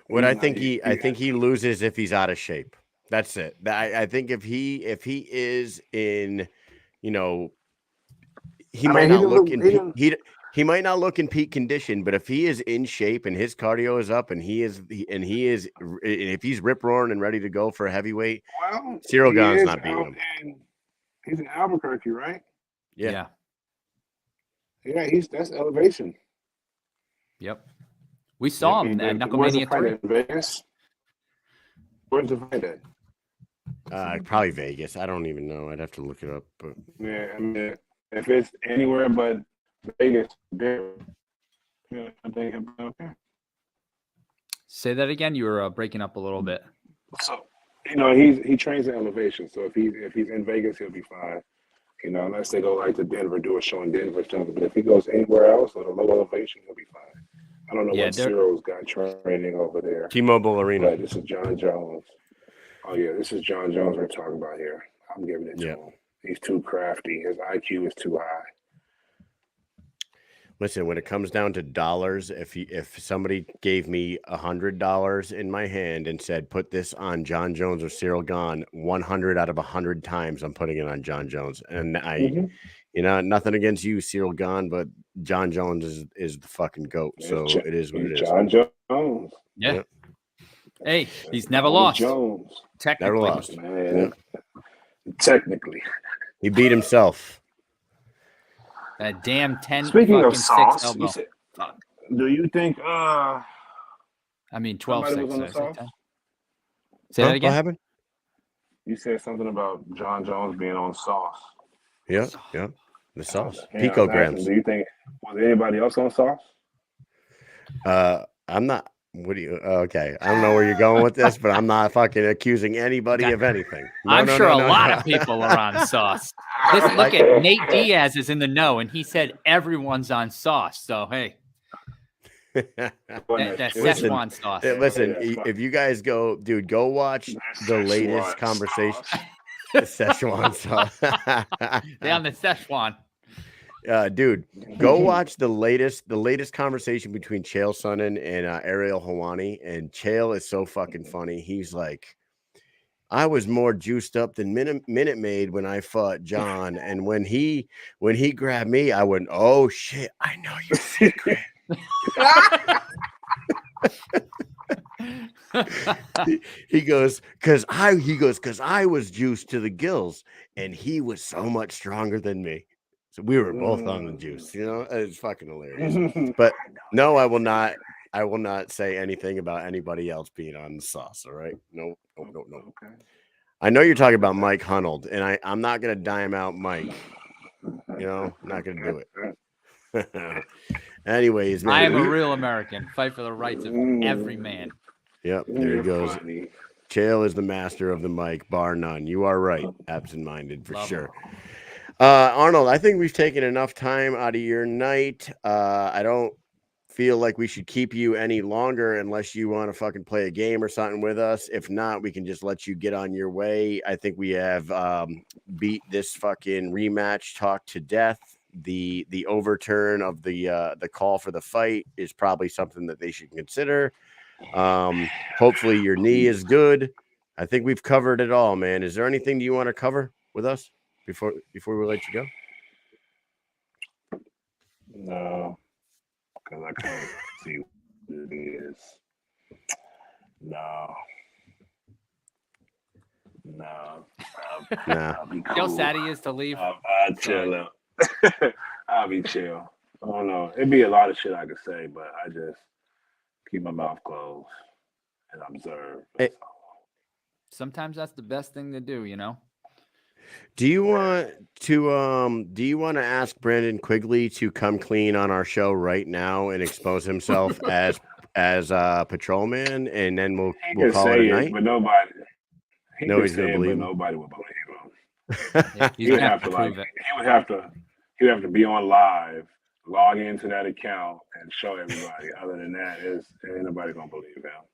Speaker 1: What I think he loses if he's out of shape. That's it. I think if he is in, you know, he might not look in he might not look in peak condition, but if he is in shape and his cardio is up and if he's rip roaring and ready to go for a heavyweight, Cyril Gane's not beating him.
Speaker 5: He's in Albuquerque, right?
Speaker 1: Yeah.
Speaker 5: Yeah, that's elevation.
Speaker 2: Yep. We saw him at Knucklemania 3.
Speaker 5: Vegas? Where's the fight at?
Speaker 1: Probably Vegas. I don't even know. I'd have to look it up. But
Speaker 5: yeah, I mean, if it's anywhere but Vegas, I think it'll be okay.
Speaker 2: Say that again. You were breaking up a little bit.
Speaker 5: So, you know, he trains in elevation. So if he's in Vegas, he'll be fine. You know, unless they go like to Denver, do a show in Denver or something. But if he goes anywhere else or the low elevation, he'll be fine. I don't know what Cyril's got training over there.
Speaker 1: T-Mobile Arena.
Speaker 5: But this is John Jones. Oh yeah, this is John Jones we're talking about here. I'm giving it to him. He's too crafty. His IQ is too high.
Speaker 1: Listen, when it comes down to dollars, if somebody gave me $100 in my hand and said, put this on John Jones or Cyril Gane, 100 out of 100 times, I'm putting it on John Jones. And you know, nothing against you, Cyril Gane, but John Jones is the fucking GOAT. So it is what it is.
Speaker 5: John Jones.
Speaker 2: Yeah. Yep. Hey, he's never lost.
Speaker 5: Jones.
Speaker 2: Technically.
Speaker 1: Never lost.
Speaker 5: Man. Yeah. Technically.
Speaker 1: He beat himself.
Speaker 2: That damn 10.
Speaker 5: Speaking of
Speaker 2: 6
Speaker 5: sauce,
Speaker 2: elbow.
Speaker 5: Do you think
Speaker 2: 12 6. Say that again.
Speaker 1: What happened?
Speaker 5: You said something about John Jones being on sauce.
Speaker 1: Yeah. The sauce. Picograms.
Speaker 5: Do you think was anybody else on sauce?
Speaker 1: I'm not. What do you? Okay, I don't know where you're going with this, but I'm not fucking accusing anybody of anything.
Speaker 2: I'm sure a lot of people are on sauce. Look at Nate Diaz is in the know, and he said everyone's on sauce. So hey, that Szechuan sauce.
Speaker 1: Listen, if you guys go watch the latest conversation. The Szechuan sauce.
Speaker 2: They're on the Szechuan.
Speaker 1: Dude, go watch the latest conversation between Chael Sonnen and Ariel Helwani, and Chael is so fucking funny. He's like, I was more juiced up than Minute Maid when I fought John, and when he grabbed me, I went, oh shit, I know your secret. he goes, cause I was juiced to the gills, and he was so much stronger than me. So we were both on the juice, you know. It's fucking hilarious. But no, I will not say anything about anybody else being on the sauce. All right. No.
Speaker 5: Okay.
Speaker 1: I know you're talking about Mike Hunold, and I'm not gonna dime out Mike. You know, I'm not gonna do it. Anyways, man,
Speaker 2: I am a real American. Fight for the rights of every man.
Speaker 1: Yep, there he goes. Chael is the master of the mic, bar none. You are right. Absent-minded for sure. Arnold, I think we've taken enough time out of your night. I don't feel like we should keep you any longer unless you want to fucking play a game or something with us. If not, we can just let you get on your way. I think we have beat this fucking rematch talk to death. The overturn of the call for the fight is probably something that they should consider. Hopefully your knee is good. I think we've covered it all, man. Is there anything you want to cover with us before we let you go?
Speaker 5: No. because I can't see what it is. No.
Speaker 1: Nah.
Speaker 5: I'll be cool.
Speaker 2: See how sad he is to leave?
Speaker 5: I'll chill out. I'll be chill. I don't know. It'd be a lot of shit I could say, but I just keep my mouth closed and observe.
Speaker 2: Sometimes that's the best thing to do, you know?
Speaker 1: Do you want to ask Brandon Quigley to come clean on our show right now and expose himself as patrolman, and then we'll call it a night?
Speaker 5: But nobody.
Speaker 1: Nobody's gonna believe him.
Speaker 5: Nobody would believe him.
Speaker 2: He's gonna have to prove it.
Speaker 5: He would have to be on live, log into that account, and show everybody. Other than that, ain't nobody gonna believe him.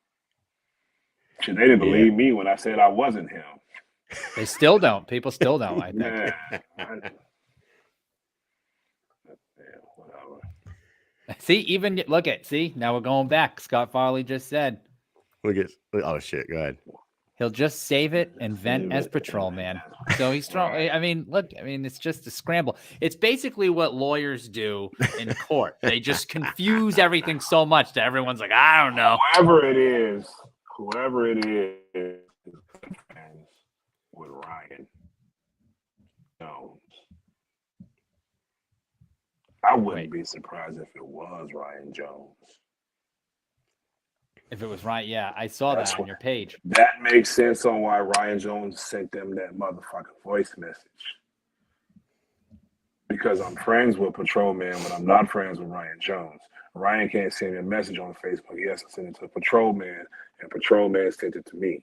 Speaker 5: Shit, they didn't believe me when I said I wasn't him.
Speaker 2: They still don't. People still don't, I think.
Speaker 5: Whatever.
Speaker 2: See, now we're going back. Scott Farley just said
Speaker 1: Oh shit, go ahead.
Speaker 2: he'll just save it and vent as patrolman. So he's strong. I mean, it's just a scramble. It's basically what lawyers do in court. They just confuse everything so much that everyone's like, I don't know.
Speaker 5: Whoever it is with Ryan Jones. I wouldn't be surprised if it was Ryan Jones.
Speaker 2: If it was right, yeah, I saw that on your page.
Speaker 5: That makes sense on why Ryan Jones sent them that motherfucking voice message. Because I'm friends with Patrolman, but I'm not friends with Ryan Jones. Ryan can't send me a message on Facebook. He has to send it to Patrolman, and Patrolman sent it to me.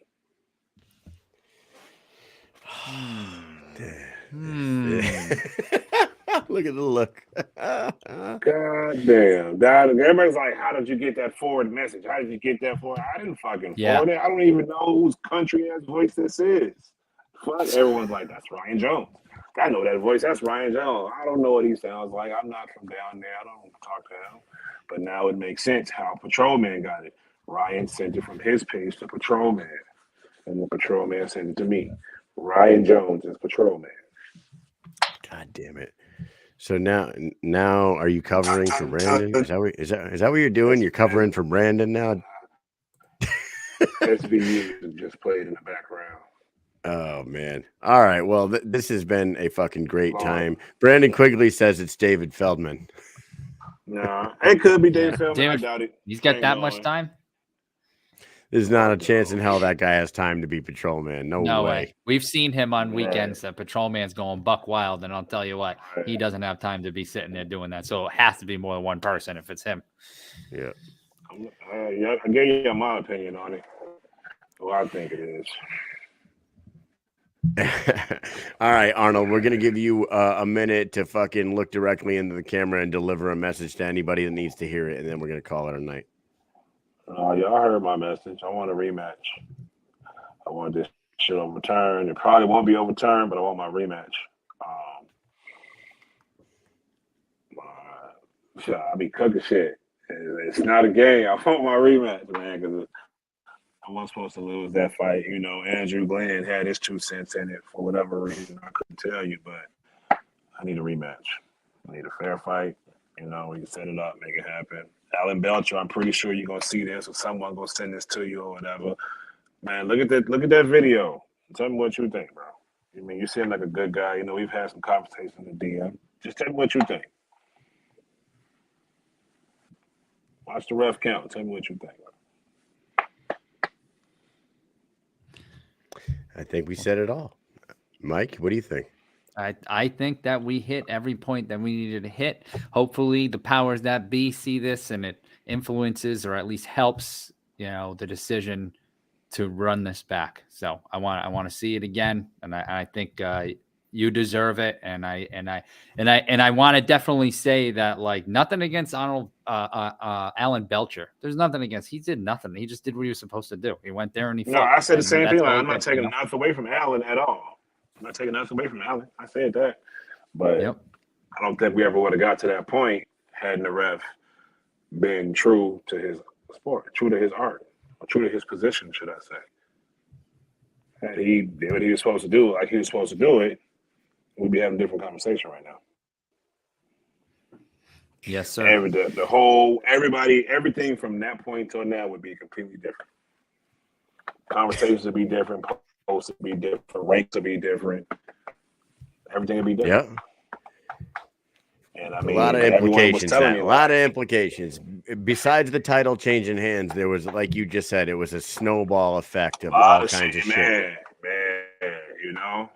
Speaker 1: Look at the look.
Speaker 5: God damn. Everybody's like, how did you get that forward message? How did you get that forward? I didn't fucking forward it. I don't even know whose country ass voice this is. Fuck. Everyone's like, that's Ryan Jones. I know that voice. That's Ryan Jones. I don't know what he sounds like. I'm not from down there. I don't talk to him. But now it makes sense how Patrolman got it. Ryan sent it from his page to Patrolman. And the Patrolman sent it to me. Ryan Jones is Patrolman.
Speaker 1: God damn it. So now are you covering for Brandon? Is that what you're doing? You're covering for Brandon now?
Speaker 5: SVU just played in the background.
Speaker 1: Oh man. All right. Well, this has been a fucking great time. Brandon Quigley says it's David Feldman.
Speaker 5: No, it could be David Feldman. I doubt it.
Speaker 2: He's got that much time?
Speaker 1: There's not a chance in hell that guy has time to be patrolman. No way.
Speaker 2: We've seen him on weekends that patrolman's going buck wild, and I'll tell you what, he doesn't have time to be sitting there doing that. So it has to be more than one person if it's him.
Speaker 1: Yeah.
Speaker 5: I gave you my opinion on it. Well, I think it is.
Speaker 1: All right, Arnold, we're going to give you a minute to fucking look directly into the camera and deliver a message to anybody that needs to hear it, and then we're going to call it a night.
Speaker 5: Y'all heard my message. I want a rematch. I want this shit overturned. It probably won't be overturned, but I want my rematch. I be cooking shit. It's not a game. I want my rematch, man, because I wasn't supposed to lose that fight. You know, Andrew Glenn had his 2 cents in it for whatever reason. I couldn't tell you, but I need a rematch. I need a fair fight. You know, we can set it up, make it happen. Alan Belcher, I'm pretty sure you're gonna see this, or someone gonna send this to you or whatever. Man, look at that video. Tell me what you think, bro. I mean, you seem like a good guy. You know, we've had some conversations in the DM. Just tell me what you think. Watch the ref count. Tell me what you think.
Speaker 1: I think we said it all. Mike, what do you think?
Speaker 2: I think that we hit every point that we needed to hit. Hopefully the powers that be see this and it influences or at least helps, the decision to run this back. So I want to see it again. And I think you deserve it. And I want to definitely say that, like, nothing against Arnold, Alan Belcher. There's nothing against, he did nothing. He just did what he was supposed to do. He went there and he fought.
Speaker 5: No, I said the same thing. Like, I'm not
Speaker 2: did,
Speaker 5: taking nothing away from Alan at all. I'm not taking nothing away from Alan. I said that. But I don't think we ever would have got to that point had the ref been true to his sport, true to his art, or true to his position, should I say. Had he did what he was supposed to do, like he was supposed to do it, we'd be having a different conversation right now.
Speaker 2: Yes, sir.
Speaker 5: Everything from that point till now would be completely different. Conversations would be different. Posts would be different. Ranks would be different. Everything would be different.
Speaker 1: Yeah.
Speaker 5: And I
Speaker 1: A
Speaker 5: mean,
Speaker 1: lot of
Speaker 5: everyone was
Speaker 1: implications.
Speaker 5: telling me
Speaker 1: A lot of implications. Besides the title changing hands, there was, like you just said, it was a snowball effect of all kinds of shit.
Speaker 5: Man, you know.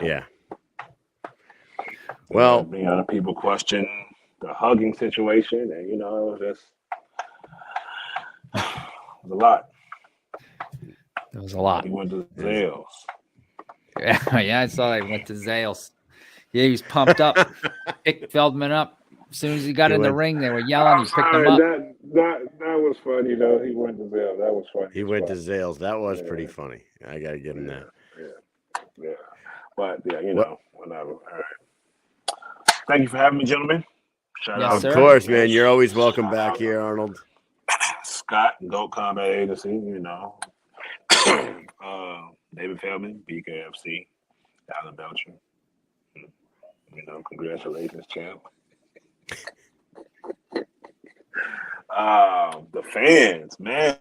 Speaker 1: Yeah. Well,
Speaker 5: people question the hugging situation, and it was just it was a lot.
Speaker 2: There was a lot.
Speaker 5: He went to Zales.
Speaker 2: Yeah, I saw he went to Zales. Yeah, he was pumped up. Picked Feldman up. As soon as he got in the ring, they were yelling. He picked him up.
Speaker 5: That was funny though. He went to Zales. That was funny.
Speaker 1: He went to Zales. That was pretty funny. I gotta give him that.
Speaker 5: Yeah. But whatever. All right. Thank you for having me, gentlemen. Shout out.
Speaker 1: Of course, man. You're always welcome back here, Arnold.
Speaker 5: Scott, Dope Combat Agency, David Feldman, BKFC, Alan Belcher. Congratulations, champ. The fans, man.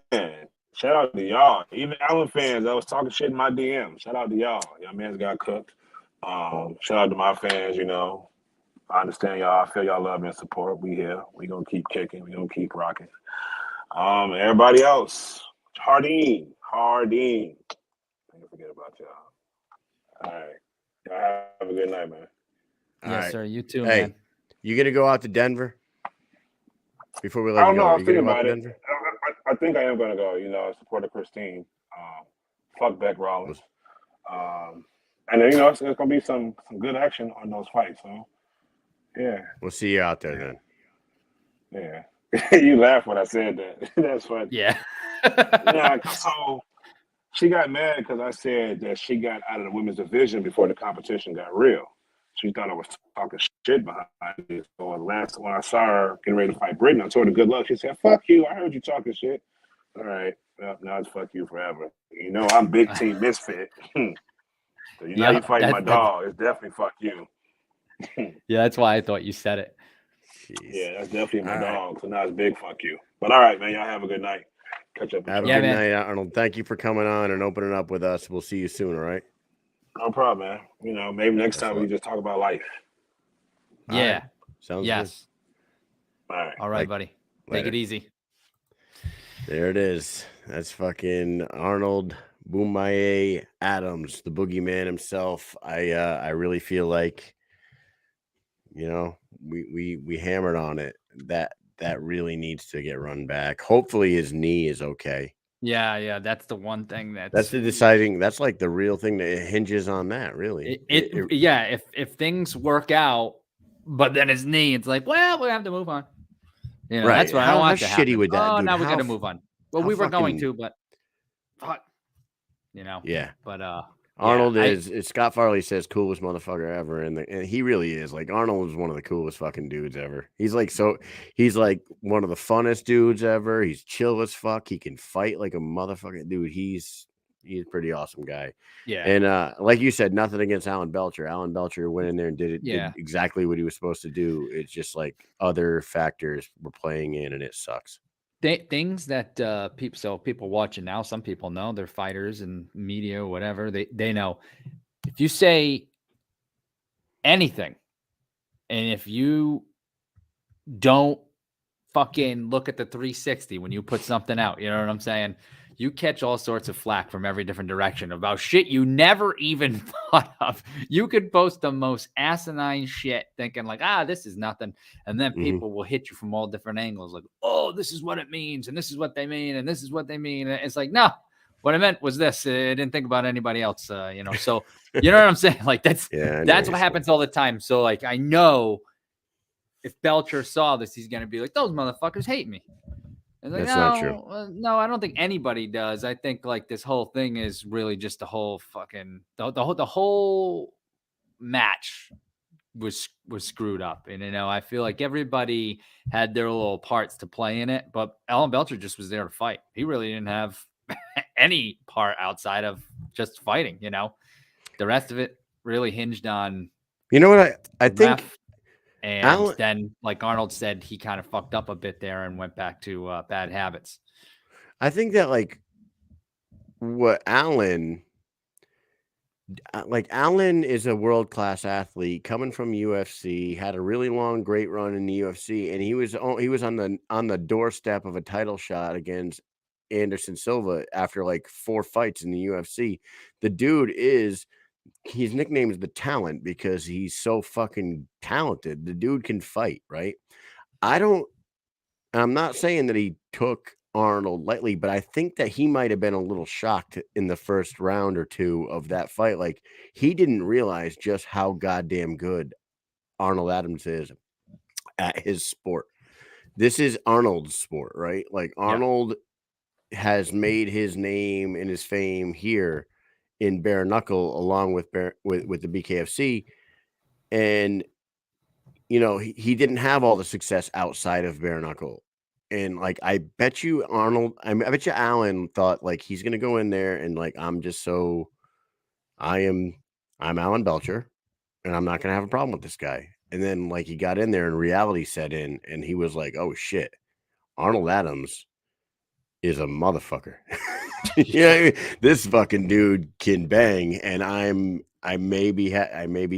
Speaker 5: Shout out to y'all. Even Allen fans, I was talking shit in my DM. Shout out to y'all. Y'all man's got cooked. Shout out to my fans, I understand y'all. I feel y'all love and support. We here. We gonna keep kicking. We gonna keep rocking. Everybody else, Hardeen. I can't forget about y'all. All right. Y'all have a good night, man.
Speaker 2: Yes, sir. You too,
Speaker 1: hey,
Speaker 2: man.
Speaker 1: You gonna go out to Denver before we let
Speaker 5: I don't
Speaker 1: you go?
Speaker 5: know. I was thinking about it.
Speaker 1: Denver?
Speaker 5: I think I am gonna go. Support of Christine. Fuck Beck Rollins. And then it's gonna be some good action on those fights. So yeah,
Speaker 1: we'll see you out there
Speaker 5: then. Yeah, you laugh when I said that. That's funny.
Speaker 2: Yeah.
Speaker 5: Yeah. So she got mad because I said that she got out of the women's division before the competition got real. She thought I was talking shit behind it. So when I saw her getting ready to fight Britain, I told her good luck. She said, "Fuck you! I heard you talking shit." All right, well, now it's fuck you forever. I'm big team misfit. So you fighting my dog. It's definitely fuck you.
Speaker 2: Yeah, that's why I thought you said it.
Speaker 1: Jeez.
Speaker 5: Yeah, that's definitely my dog. So now it's big fuck you. But all right, man, y'all have a good night. Catch up.
Speaker 1: Have a good night, Arnold. Thank you for coming on and opening up with us. We'll see you soon, all right?
Speaker 5: No problem, man. Maybe next time we just talk about life.
Speaker 2: Yeah.
Speaker 1: Right. Sounds good.
Speaker 2: All right, buddy. Take it easy.
Speaker 1: There it is. That's fucking Arnold Bomaye Adams, the boogeyman himself. I really feel like, we hammered on it. That really needs to get run back. Hopefully his knee is okay.
Speaker 2: Yeah, that's the one thing
Speaker 1: that's the deciding. That's like the real thing that hinges on that. Really,
Speaker 2: if things work out, but then his knee, it's like, well, we have to move on.
Speaker 1: Right.
Speaker 2: That's what I want to
Speaker 1: happen. Shitty would that?
Speaker 2: Oh,
Speaker 1: dude?
Speaker 2: now we got to move on. Well, we were going to, but fuck,
Speaker 1: Yeah.
Speaker 2: But
Speaker 1: Arnold is Scott Farley says coolest motherfucker ever, and he really is. Like Arnold is one of the coolest fucking dudes ever. He's like one of the funnest dudes ever. He's chill as fuck. He can fight like a motherfucking dude. He's a pretty awesome guy.
Speaker 2: Yeah.
Speaker 1: And like you said, nothing against Alan Belcher. Alan Belcher went in there and did exactly what he was supposed to do. It's just like other factors were playing in, and it sucks.
Speaker 2: Things that people watching now, some people know, they're fighters and media, whatever. They know if you say anything, and if you don't fucking look at the 360 when you put something out, you know what I'm saying? You catch all sorts of flack from every different direction about shit you never even thought of. You could post the most asinine shit thinking like, this is nothing. And then people will hit you from all different angles. Like, oh, this is what it means. And this is what they mean. And this is what they mean. And it's like, no, what I meant was this. I didn't think about anybody else, So, you know what I'm saying? Like that's what happens all the time. So like, I know if Belcher saw this, he's going to be like, those motherfuckers hate me. Like,
Speaker 1: that's not true.
Speaker 2: No, I don't think anybody does. I think like this whole thing is really just the whole fucking the whole match was screwed up. And I feel like everybody had their little parts to play in it, but Alan Belcher just was there to fight. He really didn't have any part outside of just fighting. The rest of it really hinged on.
Speaker 1: You know what I think?
Speaker 2: And then, like Arnold said, he kind of fucked up a bit there and went back to bad habits.
Speaker 1: I think that like Alan is a world-class athlete coming from UFC, had a really long, great run in the UFC, and he was on the doorstep of a title shot against Anderson Silva after like 4 fights in the UFC. The dude his nickname is the Talent because he's so fucking talented. The dude can fight, right? I'm not saying that he took Arnold lightly, but I think that he might have been a little shocked in the first round or 2 of that fight. Like, he didn't realize just how goddamn good Arnold Adams is at his sport. This is Arnold's sport, right? Like, Arnold has made his name and his fame here in Bareknuckle along with with the BKFC. And, you know, he didn't have all the success outside of Bareknuckle. And like, I bet you Alan thought like he's gonna go in there and like I'm Alan Belcher and I'm not gonna have a problem with this guy. And then like he got in there and reality set in and he was like, oh shit, Arnold Adams is a motherfucker. You know what I mean? This fucking dude can bang, and I maybe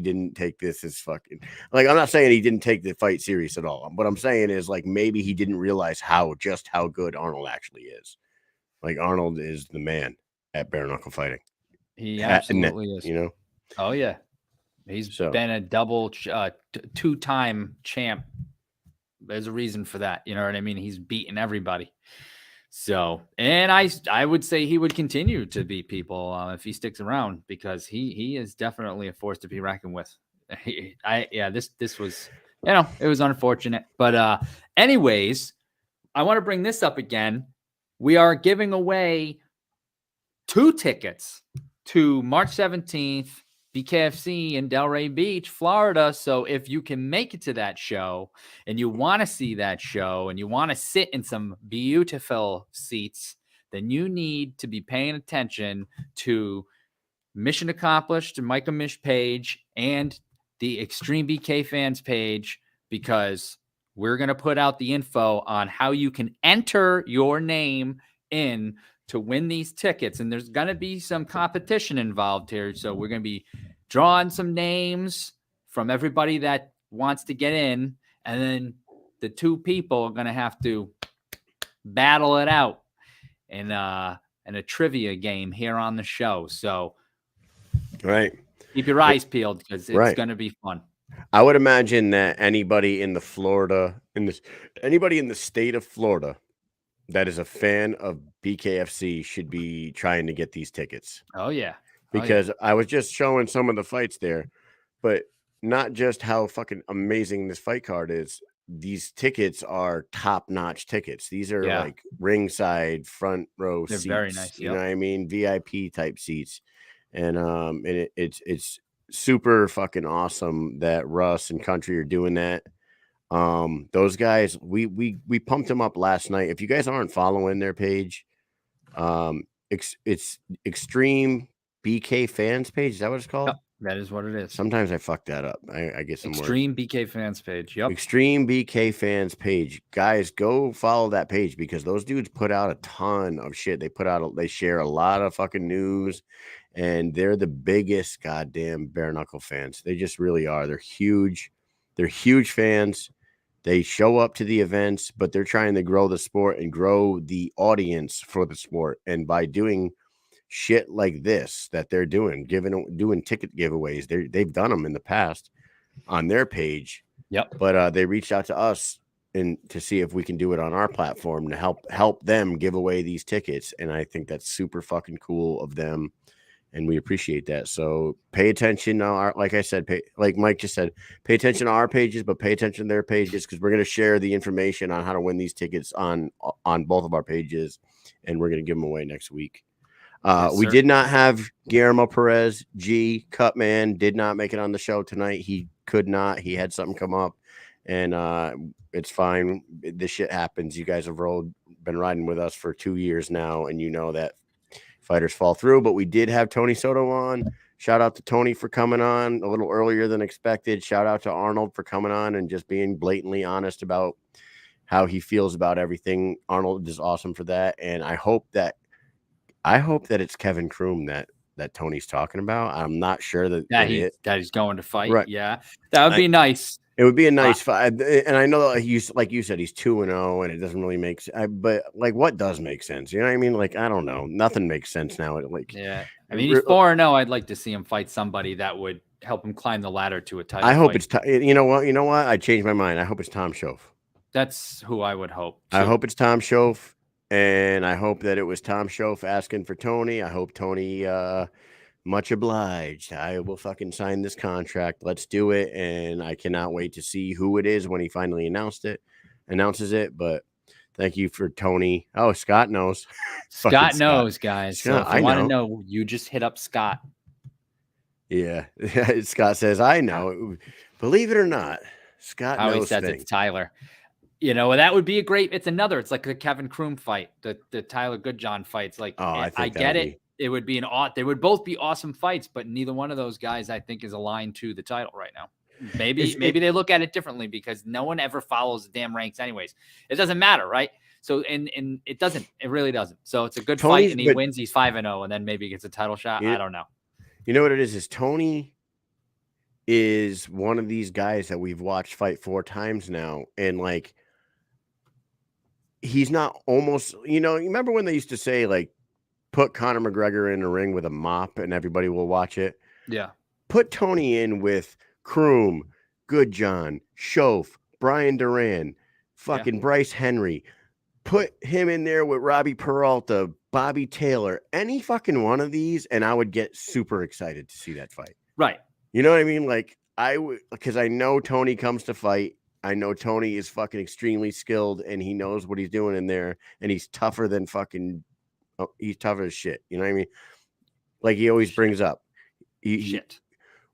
Speaker 1: didn't take this as fucking like, I'm not saying he didn't take the fight serious at all. What I'm saying is like maybe he didn't realize how good Arnold actually is. Like, Arnold is the man at bare knuckle fighting.
Speaker 2: He absolutely is.
Speaker 1: You know?
Speaker 2: Oh yeah, he's been a double 2-time champ. There's a reason for that. You know what I mean? He's beaten everybody. So, and I would say he would continue to beat people if he sticks around because he is definitely a force to be reckoned with. This was, you know, it was unfortunate, but anyways, I want to bring this up again. We are giving away 2 tickets to March 17th. BKFC in Delray Beach, Florida. So if you can make it to that show and you want to see that show and you want to sit in some beautiful seats, then you need to be paying attention to Mission Accomplished and Micah Mish page and the Extreme BK Fans page, because we're going to put out the info on how you can enter your name in to win these tickets. And there's going to be some competition involved here. So we're going to be drawing some names from everybody that wants to get in. And then the 2 people are going to have to battle it out in a trivia game here on the show. So keep your eyes peeled because it's going to be fun.
Speaker 1: I would imagine that anybody in the state of Florida that is a fan of BKFC should be trying to get these tickets.
Speaker 2: Oh, yeah.
Speaker 1: Because I was just showing some of the fights there, but not just how fucking amazing this fight card is. These tickets are top-notch tickets. These are like ringside front row seats. They're very nice. You know what I mean? VIP type seats. And it's super fucking awesome that Russ and Country are doing that. Those guys, we pumped them up last night. If you guys aren't following their page, it's Extreme BK Fans page. Is that what it's called?
Speaker 2: Yep, that is what it is.
Speaker 1: Sometimes I fuck that up. I get some
Speaker 2: Extreme BK Fans page. Yep.
Speaker 1: Extreme BK Fans page. Guys, go follow that page because those dudes put out a ton of shit. They share a lot of fucking news, and they're the biggest goddamn bare knuckle fans. They just really are. They're huge. They're huge fans. They show up to the events, but they're trying to grow the sport and grow the audience for the sport. And by doing shit like this that they're doing ticket giveaways, they've done them in the past on their page.
Speaker 2: Yep.
Speaker 1: But they reached out to us and to see if we can do it on our platform to help them give away these tickets. And I think that's super fucking cool of them. And we appreciate that. So pay attention. Like I said, like Mike just said, pay attention to our pages, but pay attention to their pages because we're going to share the information on how to win these tickets on both of our pages, and we're going to give them away next week. We did not have Guillermo Perez, Cutman, did not make it on the show tonight. He could not. He had something come up, and it's fine. This shit happens. You guys have been riding with us for 2 years now, and you know that fighters fall through, but we did have Tony Soto on. Shout out to Tony for coming on a little earlier than expected. Shout out to Arnold for coming on and just being blatantly honest about how he feels about everything. Arnold is awesome for that. And I hope that it's Kevin Kroom that Tony's talking about. I'm not sure that
Speaker 2: he's going to fight.
Speaker 1: Right.
Speaker 2: Yeah. That would be nice.
Speaker 1: It would be a nice fight. And I know that like you said, he's 2-0 and it doesn't really make sense. But like, what does make sense? You know what I mean? Like, I don't know. Nothing makes sense now.
Speaker 2: Yeah. I mean, he's 4-0. I'd like to see him fight somebody that would help him climb the ladder to a title.
Speaker 1: I hope it's, you know what? I changed my mind. I hope it's Tom Schoaf.
Speaker 2: That's who I would hope.
Speaker 1: I hope it's Tom Schoaf. And I hope that it was Tom Schoaf asking for Tony. I hope Tony, much obliged. I will fucking sign this contract. Let's do it. And I cannot wait to see who it is when he finally announces it. But thank you for Tony. Oh, Scott knows.
Speaker 2: Scott knows, guys.
Speaker 1: Scott,
Speaker 2: so if you want to know, you just hit up Scott.
Speaker 1: Yeah. Scott says, I know. Believe it or not, Scott knows.
Speaker 2: He says it's Tyler. That would be it's like the Kevin Kroom fight, the Tyler Goodjohn fights. Like, I get it. It would be they would both be awesome fights, but neither one of those guys, I think, is aligned to the title right now. Maybe they look at it differently because no one ever follows the damn ranks anyways. It doesn't matter, right? So, and it really doesn't. So it's a good fight and he wins. He's 5-0 and then maybe gets a title shot. I don't know.
Speaker 1: You know what it is Tony is one of these guys that we've watched fight 4 times now. And like, he's not almost, you remember when they used to say like, put Conor McGregor in a ring with a mop and everybody will watch it.
Speaker 2: Yeah.
Speaker 1: Put Tony in with Kroom, Goodjohn, Schoaf, Brian Duran, fucking Bryce Henry. Put him in there with Robbie Peralta, Bobby Taylor, any fucking one of these, and I would get super excited to see that fight.
Speaker 2: Right.
Speaker 1: You know what I mean? Like, I would, because I know Tony comes to fight. I know Tony is fucking extremely skilled and he knows what he's doing in there, and he's tougher than fucking. He's tough as shit. You know what I mean? Like he always brings up.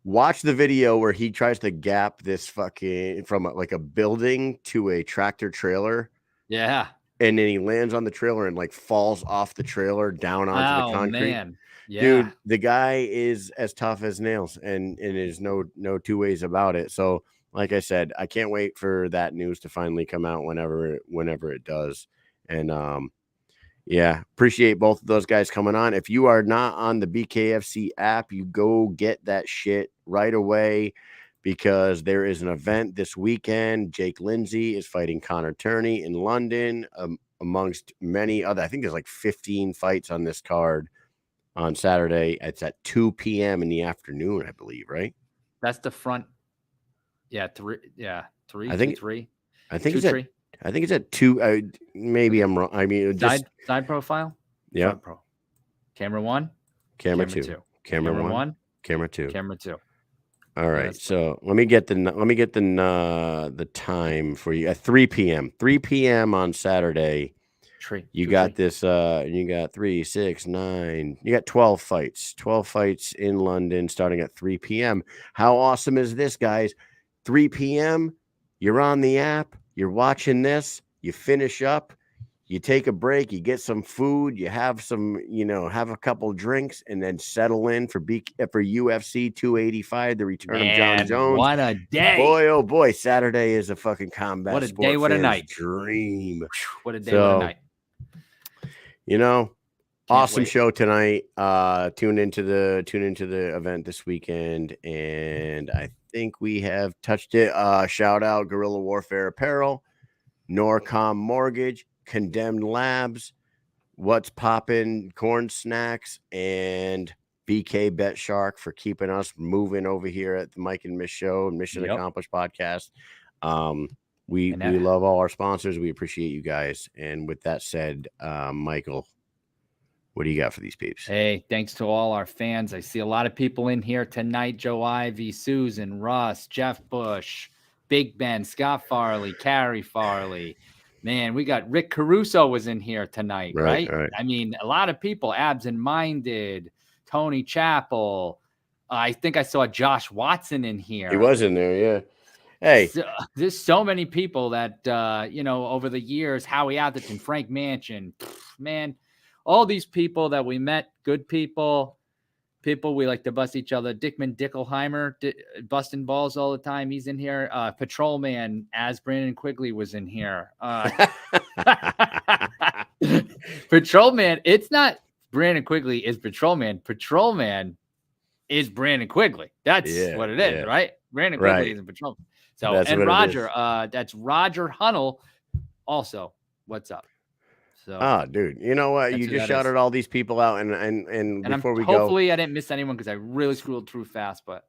Speaker 1: Watch the video where he tries to gap this fucking from like a building to a tractor trailer.
Speaker 2: Yeah.
Speaker 1: And then he lands on the trailer and like falls off the trailer down onto the concrete.
Speaker 2: Man. Yeah.
Speaker 1: Dude, the guy is as tough as nails and there's no two ways about it. So like I said, I can't wait for that news to finally come out whenever it does. And yeah, appreciate both of those guys coming on. If you are not on the BKFC app, you go get that shit right away because there is an event this weekend. Jake Lindsay is fighting Connor Turney in London, amongst many other. I think there's like 15 fights on this card on Saturday. It's at 2 p.m. in the afternoon, I believe, right?
Speaker 2: That's the front. Yeah, 3. Yeah, 3.
Speaker 1: I think
Speaker 2: 3.
Speaker 1: I think it's 3. I think it's at 2. Maybe I'm wrong. I mean,
Speaker 2: side profile.
Speaker 1: Yeah.
Speaker 2: Pro. Camera 1.
Speaker 1: Camera 2. Camera 1. Camera 2.
Speaker 2: Camera 2.
Speaker 1: All right. So let me get the time for you at 3 p.m. 3 p.m. on Saturday. You got 3, 6, 9. You got 12 fights. 12 fights in London starting at 3 p.m. How awesome is this, guys? 3 p.m. You're on the app. You're watching this, you finish up, you take a break, you get some food, you have some, have a couple drinks, and then settle in for UFC 285, the return of John Jones.
Speaker 2: What a day.
Speaker 1: Boy, oh boy, Saturday is a fucking combat
Speaker 2: what a
Speaker 1: sport
Speaker 2: day, what a night.
Speaker 1: Dream.
Speaker 2: What a day, what a night.
Speaker 1: Awesome show tonight. Tune into the event this weekend, and I think we have touched it. Shout out Guerrilla Warfare Apparel, Norcom Mortgage, Condemned Labz, What's Poppin' Corn Snacks, and BKBetShark for keeping us moving over here at the Mike and Mish Show and Mission Accomplished podcast. We love all our sponsors. We appreciate you guys. And with that said, Michael, what do you got for these peeps?
Speaker 2: Hey, thanks to all our fans. I see a lot of people in here tonight. Joe Ivy, Susan, Russ, Jeff Bush, Big Ben, Scott Farley, Carrie Farley. Man, we got Rick Caruso was in here tonight, right? I mean, a lot of people, Absent Minded, Tony Chappell. I think I saw Josh Watson in here.
Speaker 1: He was in there, yeah. Hey,
Speaker 2: there's so many people that, over the years, Howie Atherton, Frank Manchin, man, all these people that we met, good people, people. We like to bust each other. Dickman Dickelheimer busting balls all the time. He's in here. Patrolman as Brandon Quigley was in here. Patrolman. It's not Brandon Quigley is Patrolman. Patrolman is Brandon Quigley. That's what it is, right? Brandon Quigley is a Patrolman. So and Roger, that's Roger Hunnell. Also, what's up? So,
Speaker 1: dude, you know what? You just shouted all these people out, and before we go,
Speaker 2: hopefully I didn't miss anyone because I really scrolled through fast. But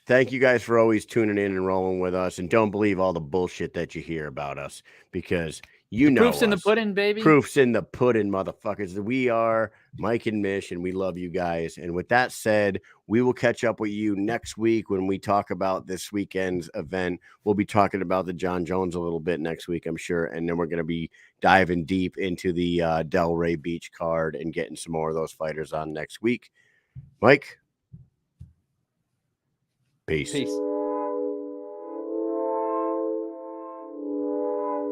Speaker 1: thank you guys for always tuning in and rolling with us, and don't believe all the bullshit that you hear about us because
Speaker 2: proof's in the pudding, baby.
Speaker 1: Proof's in the pudding, motherfuckers. We are Mike and Mish, and we love you guys. And with that said, we will catch up with you next week when we talk about this weekend's event. We'll be talking about the John Jones a little bit next week, I'm sure. And then we're going to be diving deep into the Delray Beach card and getting some more of those fighters on next week. Mike? Peace.